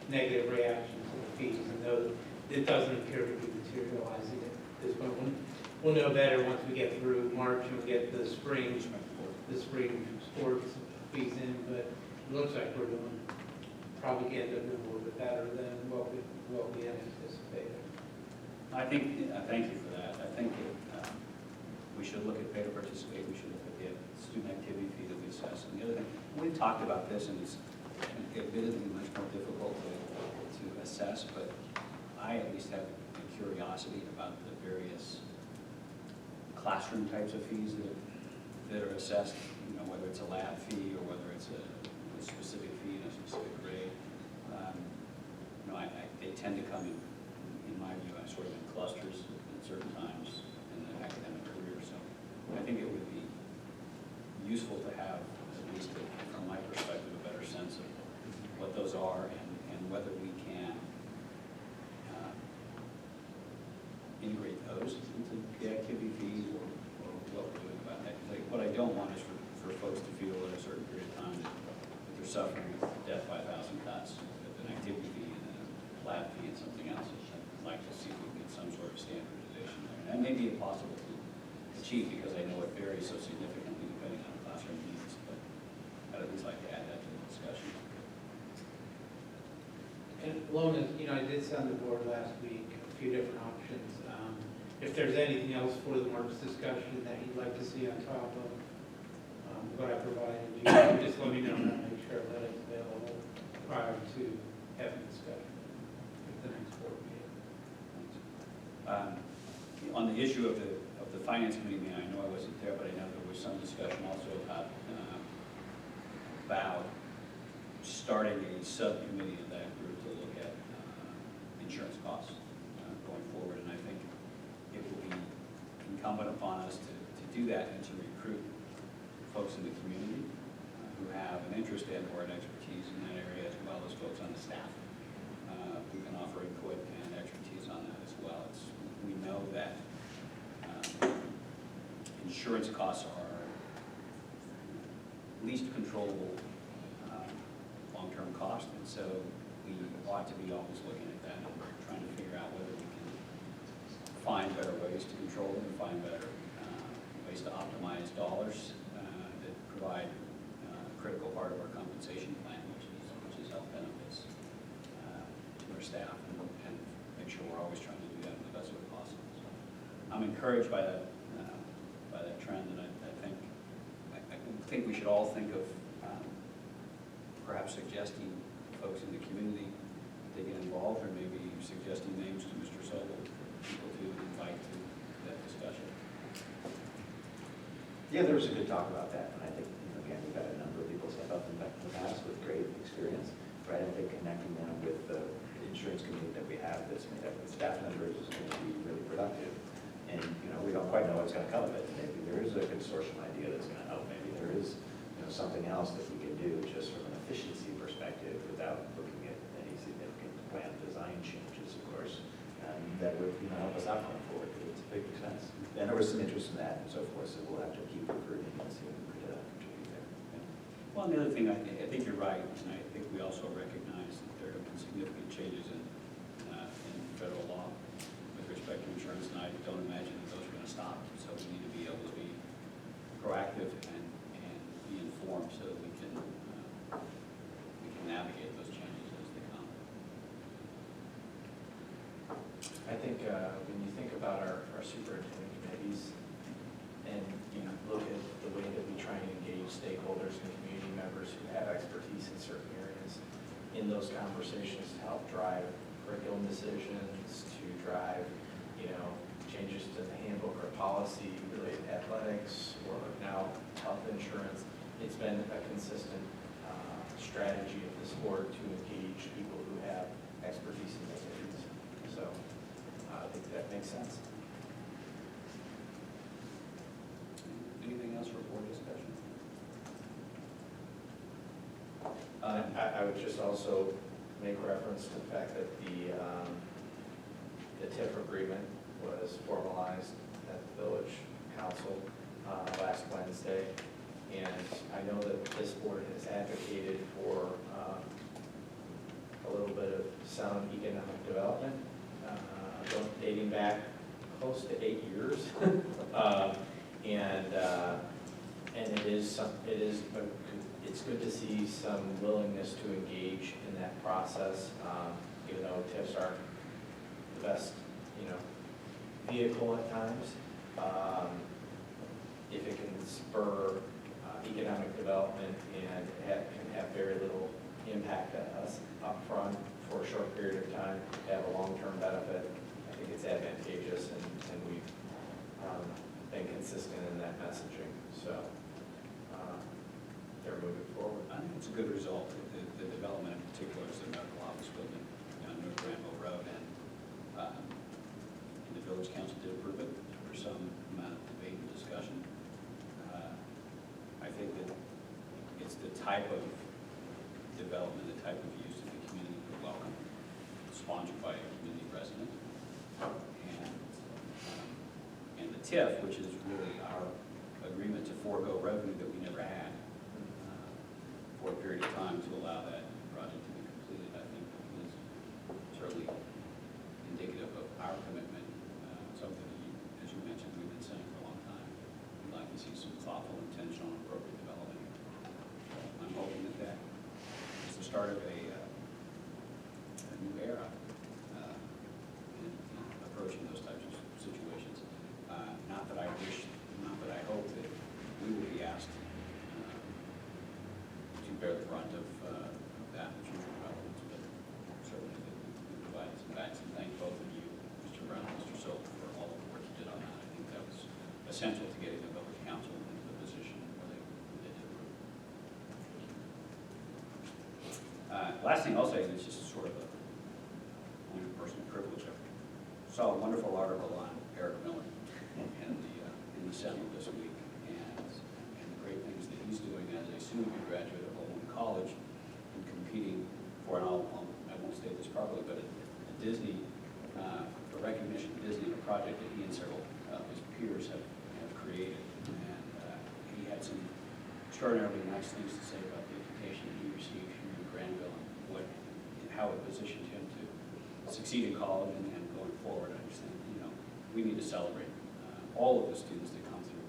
negative reaction to the fees, and though it doesn't appear to be materializing at this point. We'll know better once we get through March and we get the spring sports fees in, but it looks like we're doing, probably end up doing a little bit better than what we had anticipated. I think, thank you for that. I think we should look at pay to participate. We should look at the student activity fee that we assess. And the other thing, we've talked about this, and it's admittedly much more difficult to assess, but I at least have a curiosity about the various classroom types of fees that are assessed, you know, whether it's a lab fee or whether it's a specific fee in a specific grade. You know, they tend to come in my view, sort of in clusters at certain times in the academic career. So I think it would be useful to have, at least from my perspective, a better sense of what those are and whether we can integrate those into the activity fees or what we're doing about that. Because what I don't want is for folks to feel at a certain period of time that they're suffering death by 1,000 cuts, an activity fee and a lab fee and something else. I'd like to see if we can get some sort of standardization there. And that may be impossible to achieve because I know it varies so significantly depending on the classroom needs, but I'd at least like to add that to the discussion. And along as, you know, I did send the board last week a few different options. If there's anything else for the March discussion that you'd like to see on top of what I provided you, just let me know and I'll make sure that it's available prior to having discussion at the next board meeting. On the issue of the finance committee meeting, I know I wasn't there, but I know there was some discussion also about starting a subcommittee of that group to look at insurance costs going forward. And I think it will be incumbent upon us to do that and to recruit folks in the community who have an interest in or an expertise in that area, as well as folks on the staff who can offer input and expertise on that as well. We know that insurance costs are least controllable long-term cost, and so we ought to be always looking at that and trying to figure out whether we can find better ways to control them and find better ways to optimize dollars that provide a critical part of our compensation plan, which is health benefits to our staff, and make sure we're always trying to do that in the best way possible. So I'm encouraged by that trend, and I think we should all think of perhaps suggesting folks in the community they get involved, or maybe suggesting names to Mr. Sobel, people to invite to that discussion. Yeah, there was a good talk about that, and I think, you know, again, we've had a number of people step up in the past with great experience, right? I think connecting them with the insurance community that we have that's made up with staff members is going to be really productive. And, you know, we don't quite know what's going to come of it. Maybe there is a consortium idea that's going to help. Maybe there is, you know, something else that we can do just from an efficiency perspective without looking at any significant plan design changes, of course, that would, help us out going forward. It's a big expense. And there was some interest in that and so forth, so we'll have to keep recruiting and see if we could contribute there. Well, and the other thing, I think you're right, and I think we also recognize that there have been significant changes in federal law with respect to insurance, and I don't imagine that those are going to stop. So we need to be able to be proactive and be informed so that we can navigate those changes as they come. I think when you think about our superintendent committees and look at the way that we try and engage stakeholders and community members who have expertise in certain areas in those conversations to help drive curriculum decisions, to drive changes to the handbook or policy related to athletics or now health insurance, it's been a consistent strategy of this board to engage people who have expertise in those areas. So I think that makes sense. Anything else for board discussion? I would just also make reference to the fact that the TIF agreement was formalized at the village council last Wednesday. And I know that this board has advocated for a little bit of sound economic development, dating back close to 8 years. It's good to see some willingness to engage in that process, even though TIFs aren't the best, vehicle at times. If it can spur economic development and can have very little impact on us up front for a short period of time, have a long-term benefit, I think it's advantageous, and we've been consistent in that messaging. So they're moving forward. I think it's a good result. The development in particular is the medical office building on North Granville Road, and the village council did approve it after some amount of debate and discussion. I think that it's the type of development, the type of use that the community would welcome, sponsored by a community resident. And the TIF, which is really our agreement to forego revenue that we never had for a period of time to allow that project to be completed, I think is certainly indicative of our commitment, something that as you mentioned, we've been saying for a long time. We'd like to see some thoughtful, intentional, and appropriate development. I'm hoping that that is the start of a new era in approaching those types of situations. Not that I hope that we will be asked to bear the brunt of that in future developments, but certainly that we provided some guidance. And thank both of you, Mr. Brown and Mr. Silver, for all of the work you did on that. I think that was essential to getting the village council into the position where they did. Last thing I'll say is just sort of a point of personal privilege. I saw a wonderful article on Eric Miller in the Sentinel this week, and the great things that he's doing as a soon-to-be graduate of Oldham College and competing for, and I won't state this properly, but a Disney, for recognition of Disney, a project that he and several of his peers have created. And he had some extraordinarily nice things to say about the education that he received here in Granville and how it positioned him to succeed in college and going forward. I just think, we need to celebrate all of the students that come through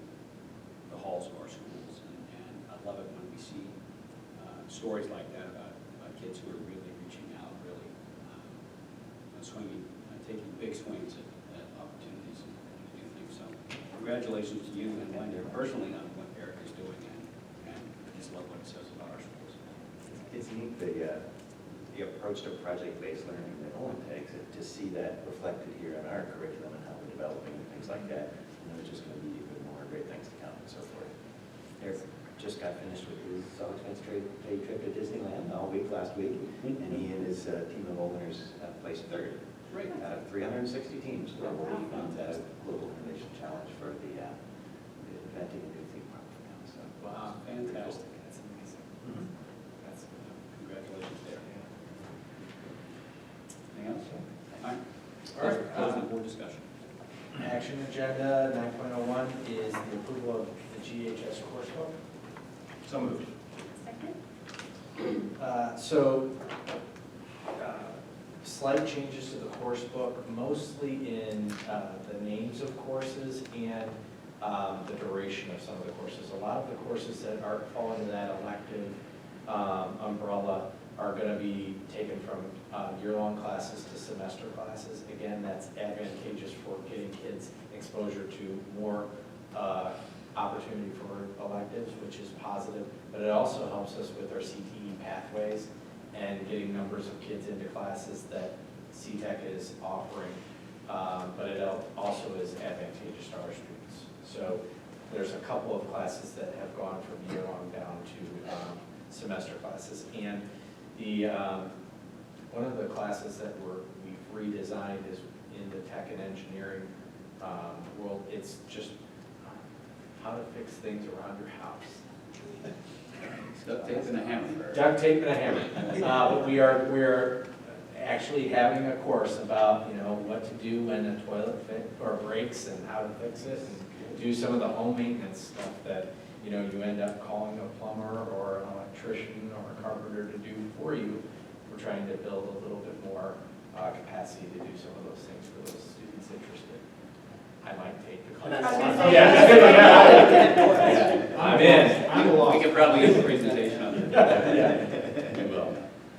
the halls of our schools. And I love it when we see stories like that about kids who are really reaching out, really taking big swings at opportunities and to do things. So congratulations to you and Wendy personally on what Eric is doing, and I just love what it says about our schools. It's neat, the approach to project-based learning that Owen takes, to see that reflected here in our curriculum and how we're developing and things like that. It's just going to be even more great things to come and so forth. Eric just got finished with his all-expense paid trip to Disneyland all week last week, and he and his team of Oldhamers placed third out of 360 teams globally on the Global Innovation Challenge for the inventing a new theme park for them. So, wow, fantastic. That's amazing. Congratulations there. agenda, 9.01, is the approval of the GHS course book. So moved. Slight changes to the course book, mostly in the names of courses and the duration of some of the courses. A lot of the courses that fall into that elective umbrella are going to be taken from year-long classes to semester classes. Again, that's advantageous for getting kids exposure to more opportunity for electives, which is positive, but it also helps us with our CTE pathways and getting numbers of kids into classes that CTEC is offering, but it also is advantageous to our students. So there's a couple of classes that have gone from year-long down to semester classes, and the one of the classes that we've redesigned is in the tech and engineering world. It's just how to fix things around your house. Duct tape and a hammer. Duct tape and a hammer. But we're actually having a course about, what to do when a toilet breaks and how to fix it, and do some of the home maintenance stuff that, you end up calling a plumber or an electrician or a carpenter to do for you. We're trying to build a little bit more capacity to do some of those things for those students interested. I might take the class. I'm in. We could probably get a presentation on it. Yeah. We will.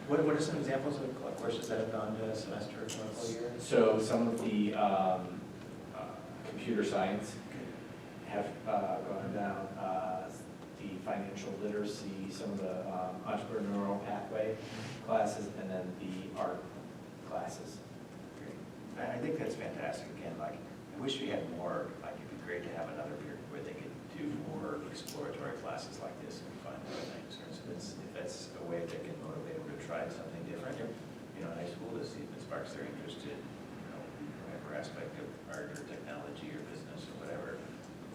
What are some examples of courses that have gone to semester or clinical year? So some of the computer science have gone down, the financial literacy, some of the entrepreneurial pathway classes, and then the art classes. Great. I think that's fantastic. Again, I wish we had more, it'd be great to have another period where they could do more exploratory classes like this and find other things. If that's a way they can motivate them to try something different, in high school, to see if it sparks their interest in, whatever aspect of art or technology or business or whatever.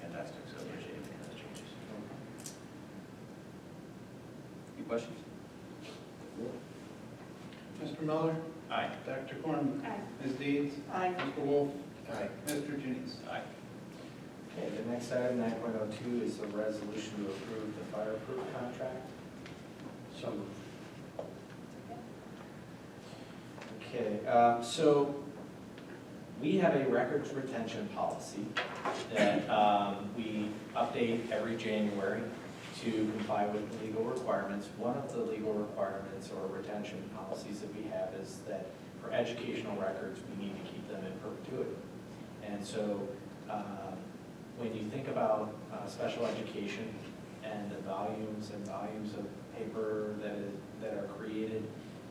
Fantastic. So appreciate those changes. Any questions? Mr. Miller? Aye. Dr. Corn? Aye. Ms. Deeds? Aye. Mr. Wolf? Aye. Mr. Junius? Aye. Okay, the next item, 9.02, is the resolution to approve the fireproof contract. So moved. Okay, so we have a records retention policy that we update every January to comply with the legal requirements. One of the legal requirements or retention policies that we have is that for educational records, we need to keep them in perpetuity. And so when you think about special education and the volumes and volumes of paper that are created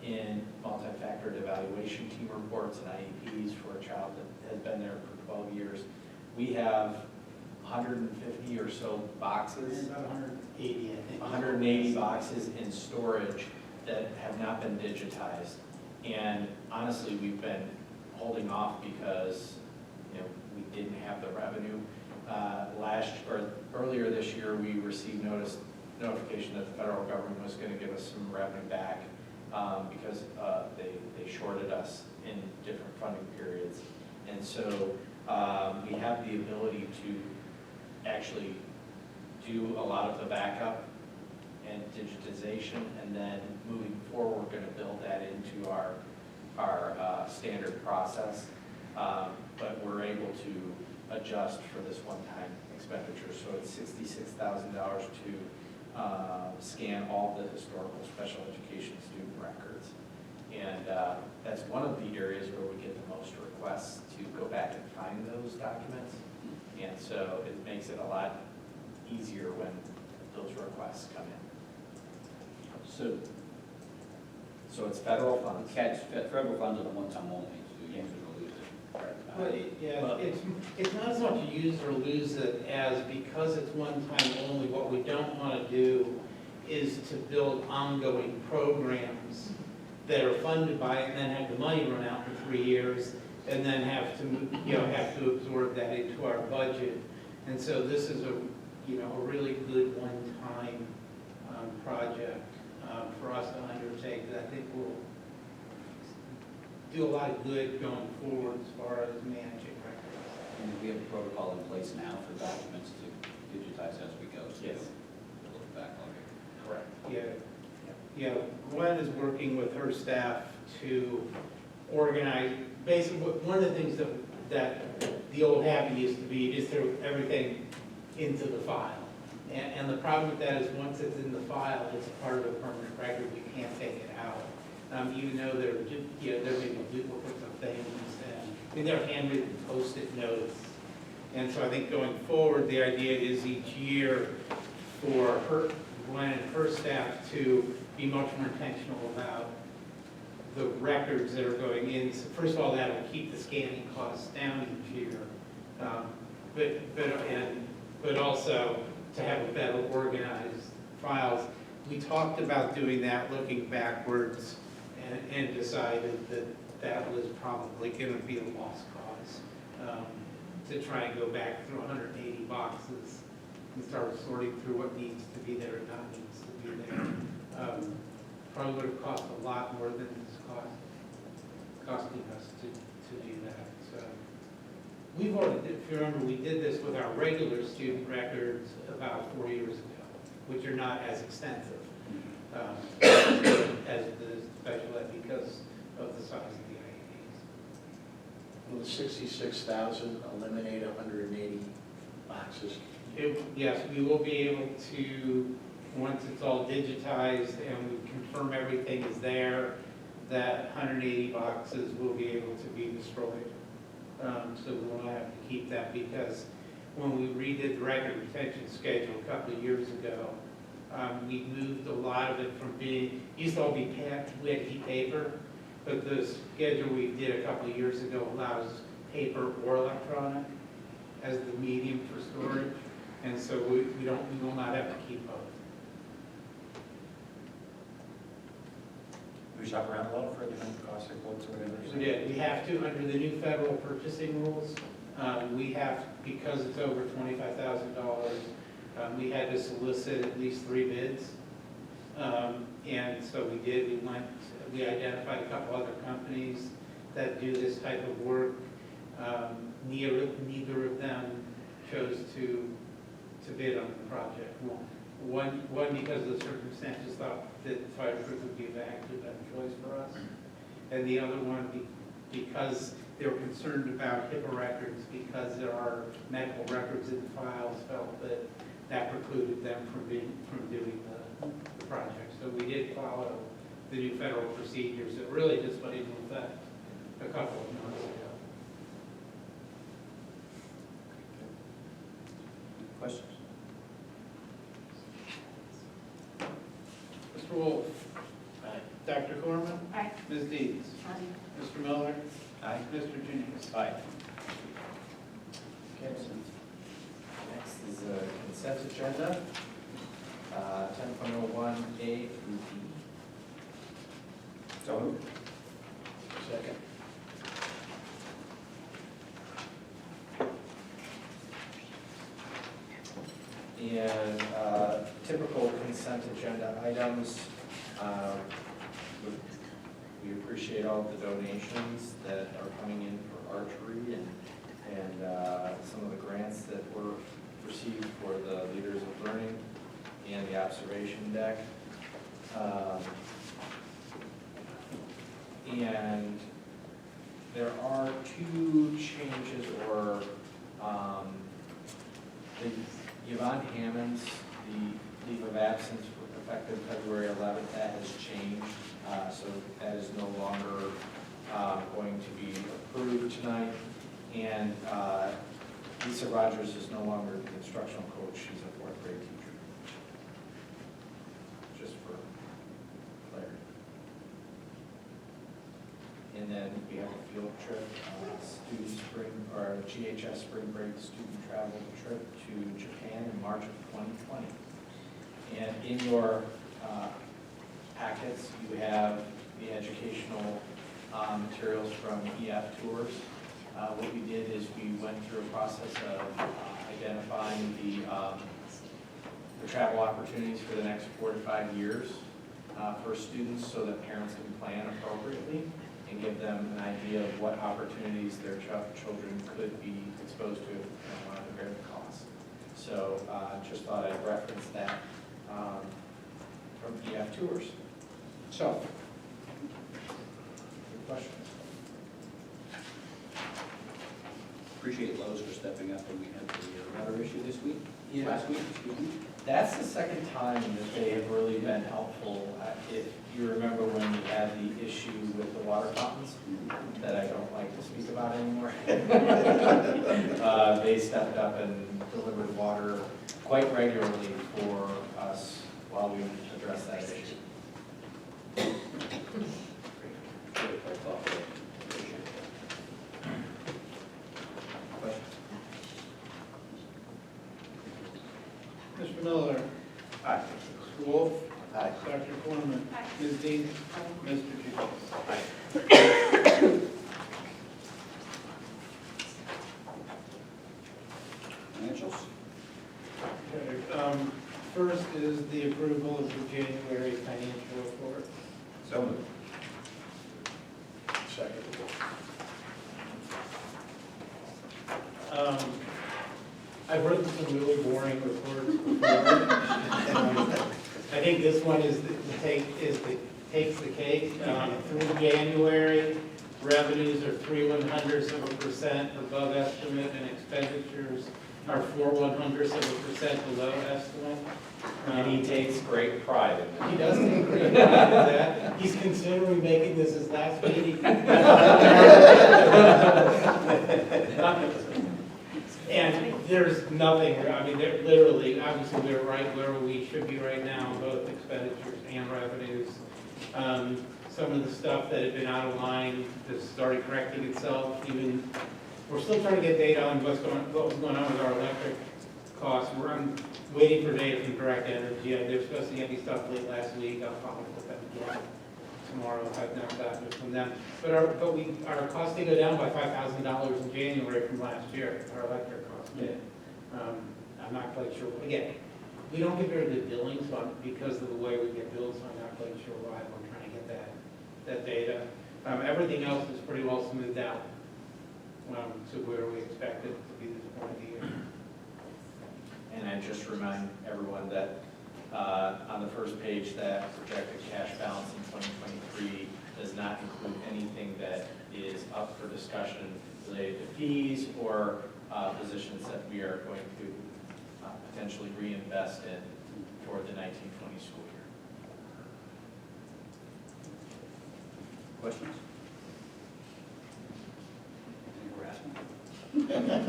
in multi-factored evaluation team reports and IEPs for a child that has been there for 12 years, we have 150 or so boxes. About 180, I think. 180 boxes in storage that have not been digitized. And honestly, we've been holding off because we didn't have the revenue. Earlier this year, we received notification that the federal government was going to give us some revenue back because they shorted us in different funding periods. And so we have the ability to actually do a lot of the backup and digitization, and then moving forward, we're going to build that into our standard process. But we're able to adjust for this one-time expenditure. So it's $66,000 to scan all the historical special education student records. And that's one of the areas where we get the most requests to go back and find those documents. And so it makes it a lot easier when those requests come in. So it's federal funds. Federal funds are the one-time only, so you use it or lose it. Well, it's not as much use or lose it as because it's one time only, what we don't want to do is to build ongoing programs that are funded by it and then have the money run out for 3 years and then have to absorb that into our budget. And so this is a really good one-time project for us to undertake that I think will do a lot of good going forward as far as managing records. And we have a protocol in place now for documents to digitize as we go, so Yes. we'll look backlog it. Correct. Yeah, Gwen is working with her staff to organize, basically, one of the things that the old habit used to be, you just throw everything into the file. And the problem with that is once it's in the file, it's a part of a permanent record, you can't take it out. Even though there may be duplicates of things, and there are handwritten Post-it notes. And so I think going forward, the idea is each year for Gwen and her staff to be much more intentional about the records that are going in. So first of all, that'll keep the scanning costs down each year. But also to have a better organized files. We talked about doing that, looking backwards, and decided that that was probably going to be a lost cause. To try and go back through 180 boxes and start sorting through what needs to be there and not needs to be there. Probably would have cost a lot more than it's costing us to do that. So we've already, if you remember, we did this with our regular student records about 4 years ago, which are not as extensive as the special ed because of the size of the IEPs. Will the 66,000 eliminate 180 boxes? Yes, we will be able to, once it's all digitized and we confirm everything is there, that 180 boxes will be able to be destroyed. So we won't have to keep that because when we redid the record retention schedule a couple of years ago, we moved a lot of it from being, used to all be we had to keep paper, but the schedule we did a couple of years ago allows paper or electronic as the medium for storage. And so we will not have to keep both. We shop around a lot for different costs or quotes or whatever. We did. We have to, under the new federal purchasing rules, we have, because it's over $25,000, we had to solicit at least 3 bids. And so we did. We identified a couple other companies that do this type of work. Neither of them chose to bid on the project. One because of the circumstances thought that fireproof would be a better choice for us, and the other one because they were concerned about HIPAA records because there are medical records in the files, felt that precluded them from doing the project. So we did follow the new federal procedures that really just went into effect a couple of months ago. Questions? Mr. Wolf? Aye. Dr. Corman? Aye. Ms. Deeds? Aye. Mr. Miller? Aye. Mr. Junius? Aye. Okay. Next is a consent agenda, 10.01A through D. So moved. Second. And typical consent agenda items, we appreciate all of the donations that are coming in for archery and some of the grants that were received for the Leaders of Learning and the observation deck. And there are 2 changes or Yvonne Hammond's, the leave of absence effective February 11th, that has changed. So that is no longer going to be approved tonight. And Lisa Rogers is no longer the instructional coach. She's a 4th grade teacher. Just for clarity. And then we have a field trip, student spring, or GHS spring break student travel trip to Japan in March of 2020. And in your packets, you have the educational materials from EF Tours. What we did is we went through a process of identifying the travel opportunities for the next 4 to 5 years for students so that parents can plan appropriately. and give them an idea of what opportunities their children could be exposed to if they wanted to bear the cost. So just thought I'd reference that from EF Tours. So, any questions? Appreciate Lowe's for stepping up when we had the water issue this week, Yeah. last week, excuse me. That's the second time that they have really been helpful. If you remember when we had the issue with the water fountains, that I don't like to speak about anymore. They stepped up and delivered water quite regularly for us while we addressed that issue. Quite thoughtful. Appreciate it. Mr. Miller? Aye. Mr. Wolf? Aye. Dr. Foreman? Ms. Dean? Mr. Jacobs? Financials? Okay, first is the approval of the January financial report. So moved. Second. I've written some really boring reports before. I think this one takes the cake. Through January, revenues are 3/100% above estimate, and expenditures are 4/100% below estimate. And he takes great pride in that. He does take great pride in that. He's considering making this his last meeting. And there's nothing, I mean, they're literally, obviously, we're right where we should be right now, both expenditures and revenues. Some of the stuff that had been out of line has started correcting itself. Even, we're still trying to get data on what was going on with our electric costs. I'm waiting for data from Direct Energy. They were supposed to get me stuff late last week. I'll follow up with them again tomorrow if I've not gotten it from them. But our costs did go down by $5,000 in January from last year. Our electric costs did. I'm not quite sure. Again, we don't get very good billing, so because of the way we get billed, so I'm not quite sure why. We're trying to get that data. Everything else is pretty well smoothed out to where we expect it to be this point of the year. And I just remind everyone that on the first page, that projected cash balance in 2023 does not include anything that is up for discussion related to fees or positions that we are going to potentially reinvest in for the 1920 school year. Questions? Any harassment?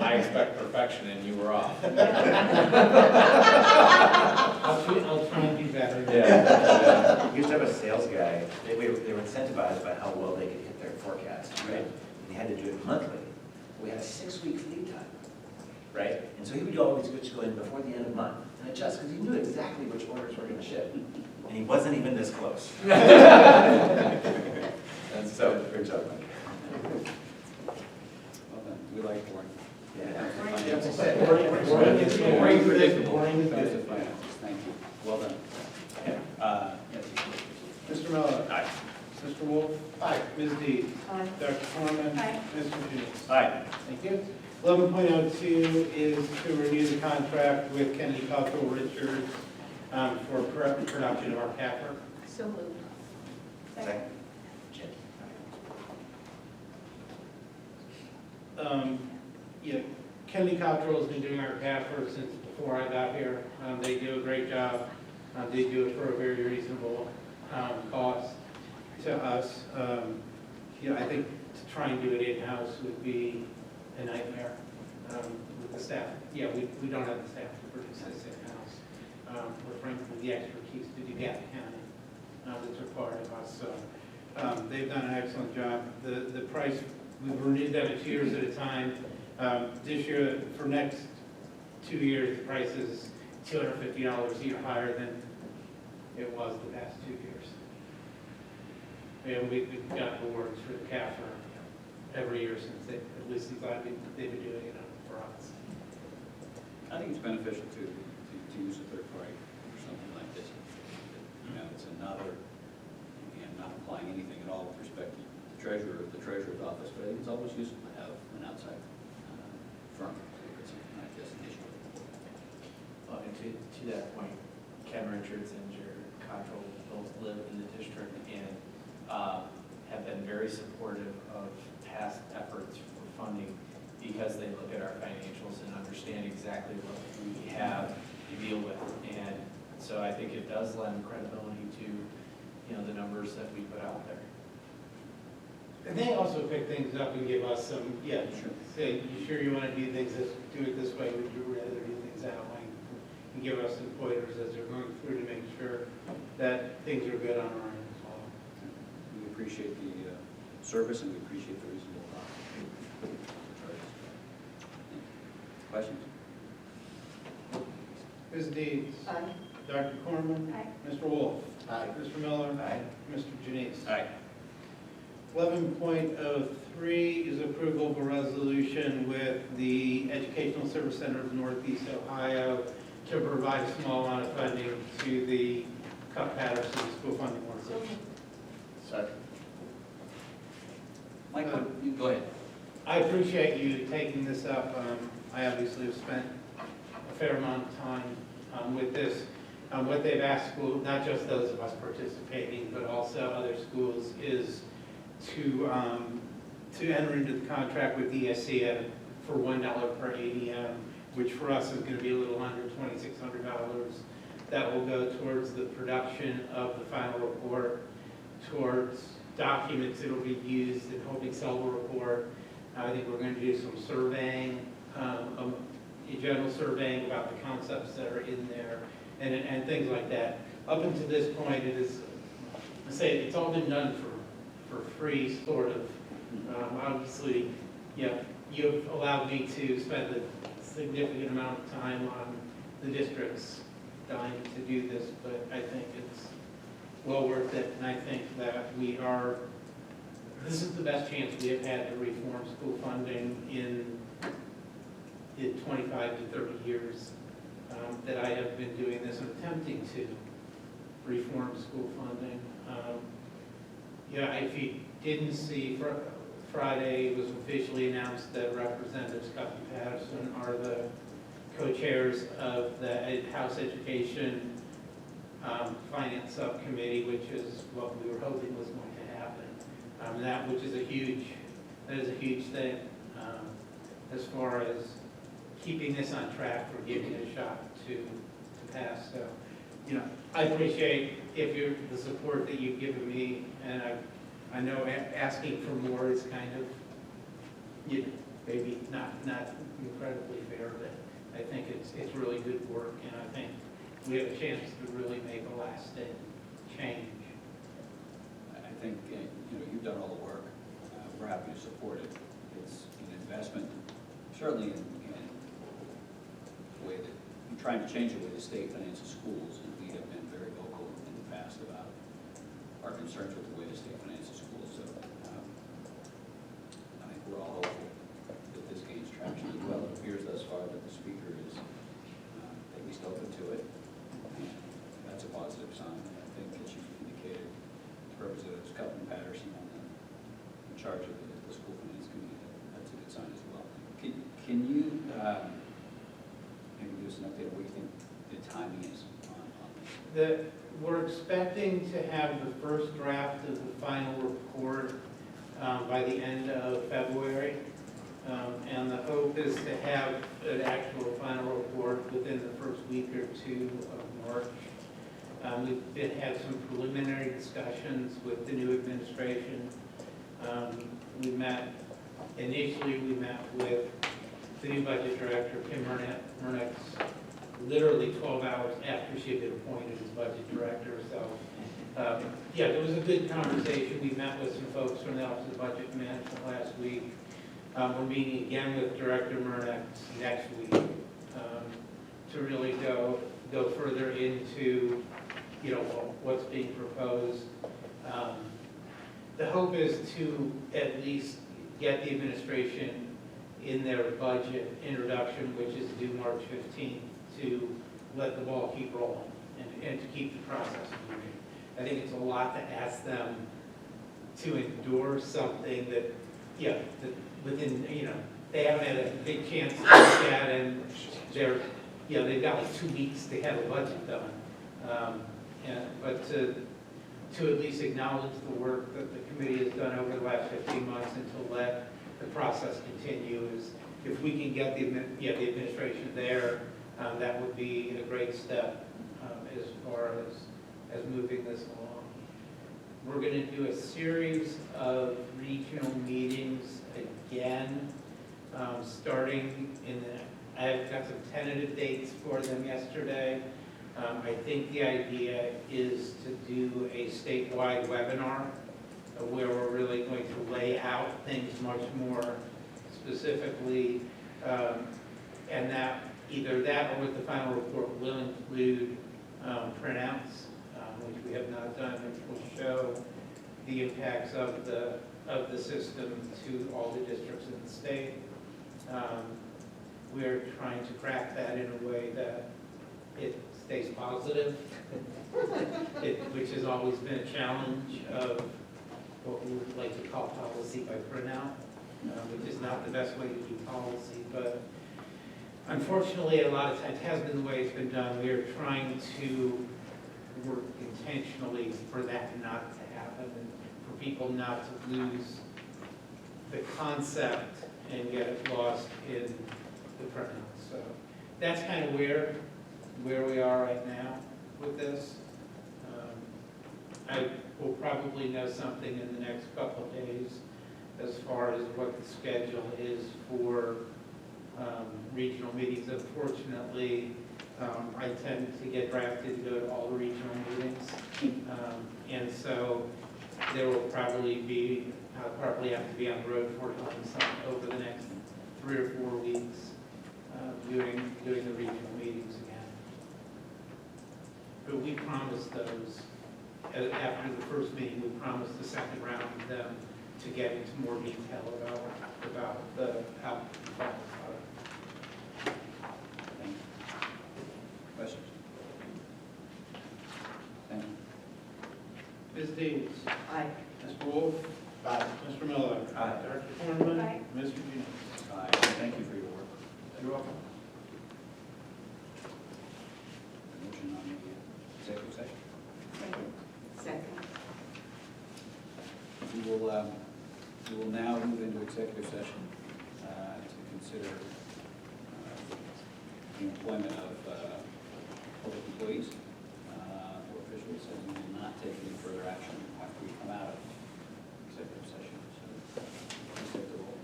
I expect perfection, and you were off. I'll try and do better. Yeah. We used to have a sales guy, they were incentivized by how well they could hit their forecast, right? And they had to do it monthly. We had a 6-week lead time, right? And so he would always just go in before the end of the month and adjust, because he knew exactly which orders were gonna ship. And he wasn't even this close. And so, good job, Mike. Well done, we like boring. Yeah. Boring is good. Boring, predictable. Boring is That's good. the finances, thank you. Well done. Yeah. Yes. Mr. Miller? Aye. Mr. Wolf? Aye. Ms. Dean? Aye. Dr. Foreman? Aye. Mr. Jacobs? Aye. Thank you. 11.02 is to renew the contract with Kennedy Cultural Richards for production of our CAFR. So moved. Second. Yeah, Kennedy Cultural has been doing our CAFR since before I got here. They do a great job. They do it for a very reasonable cost to us. I think to try and do it in-house would be a nightmare with the staff. Yeah, we don't have the staff to produce this in-house. We're frankly the expertise to do Gap County that's required of us. So they've done an excellent job. The price, we've renewed them at 2 years at a time. This year, for next 2 years, the price is $250 a year higher than it was the past 2 years. And we've got awards for the CAFR every year since at least since they've been doing it for us. I think it's beneficial to use a third party for something like this. You know, it's another, again, not applying anything at all with respect to the treasurer but I think it's always useful to have an outside firm to look at something like this initially. And to that point, Ken Richards and Jared Cottrell both live in the district and have been very supportive of past efforts for funding because they look at our financials and understand exactly what we have to deal with. And so I think it does lend credibility to, the numbers that we put out there. And they also pick things up and give us some, say, you sure you want to do things do it this way, would you rather do things that way? And give us some pointers as they're going through to make sure that things are good on our end as well. We appreciate the service and we appreciate the reasonable charges. Questions? Ms. Deeds? Aye. Dr. Corman? Aye. Mr. Wolf? Aye. Mr. Miller? Aye. Mr. Janice? Aye. 11.03 is approval of a resolution with the Educational Service Center of Northeast Ohio to provide a small amount of funding to the Cup-Patterson School Funding Workers. Second. Mike, you go ahead. I appreciate you taking this up. I obviously have spent a fair amount of time with this. What they've asked school, not just those of us participating, but also other schools, is to enter into the contract with ESC for $1 per ADM, which for us is going to be a little under $2,600. That will go towards the production of the final report, towards documents that will be used in Holding Silver report. I think we're going to do some surveying, a general surveying about the concepts that are in there and things like that. Up until this point, it is, it's all been done for free, sort of. Obviously, you've allowed me to spend a significant amount of time on the district's dime to do this, but I think it's well worth it, and I think that this is the best chance we have had to reform school funding in 25 to 30 years that I have been doing this and attempting to reform school funding. If you didn't see, Friday it was officially announced that Representatives Cup and Patterson are the co-chairs of the House Education Finance Subcommittee, which is what we were hoping was going to happen. That is a huge thing as far as keeping this on track for giving it a shot to pass. So, I appreciate the support that you've given me, and I know asking for more is kind of, maybe not incredibly fair, but I think it's really good work, and I think we have a chance to really make a lasting change. I think, you've done all the work. We're happy to support it. It's an investment, certainly in the way that you're trying to change the way the state finances schools, and we have been very vocal in the past about our concerns with the way the state finances schools. So I think we're all hopeful that this gains traction as well. It appears thus far that the speaker is at least open to it. And that's a positive sign. I think, as you indicated, Representatives Cup and Patterson in charge of the school finance committee. That's a good sign as well. Can you maybe give us an update on what you think the timing is on this? We're expecting to have the first draft of the final report by the end of February. And the hope is to have an actual final report within the first week or two of March. We've had some preliminary discussions with the new administration. Initially we met with the new budget director, Kim Murnix, literally 12 hours after she had been appointed as budget director. So, it was a good conversation. We met with some folks from the Office of Budget Management last week. We're meeting again with Director Murnix next week to really go further into, what's being proposed. The hope is to at least get the administration in their budget introduction, which is due March 15th, to let the ball keep rolling and to keep the process moving. I think it's a lot to ask them to endorse something that yeah, within, you know, they haven't had a big chance to look at, and they're, you know, they've got like 2 weeks to have a budget done. But to at least acknowledge the work that the committee has done over the last 15 months and to let the process continue is, if we can get the administration there, that would be a great step as far as moving this along. We're going to do a series of regional meetings again, starting I've got some tentative dates for them yesterday. I think the idea is to do a statewide webinar where we're really going to lay out things much more specifically, and that either that or with the final report will include printouts, which we have not done, which will show the impacts of the system to all the districts in the state. We're trying to craft that in a way that it stays positive, which has always been a challenge of what we would like to call policy by printout, which is not the best way to do policy, but unfortunately, a lot of times has been the way it's been done. We are trying to work intentionally for that not to happen, and for people not to lose the concept and get it lost in the printout. So that's kind of where we are right now with this. I will probably know something in the next couple of days as far as what the schedule is for regional meetings. Unfortunately, I tend to get drafted to go to all the regional meetings. And so there will probably be, I'll probably have to be on the road 4 times over the next 3 or 4 weeks doing the regional meetings again. But we promised those, after the first meeting, we promised the second round of them to get into more detail about how to follow the product. Thank you. Questions? Thank you. Ms. Deeds? Aye. Mr. Wolf? Aye. Mr. Miller? Aye. Dr. Cornman? Aye. Mr. Junior? Aye. Thank you for your work. You're welcome. Motion on the executive session. Second. We will now move into executive session to consider the employment of public employees or officials, and we will not take any further action after we come out of executive session. So please take the roll.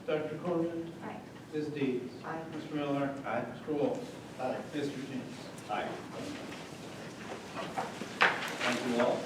Dr. Cornman? Aye. Ms. Deeds? Aye. Mr. Miller? Aye. Mr. Wolf? Aye. Mr. James? Aye. Thank you all.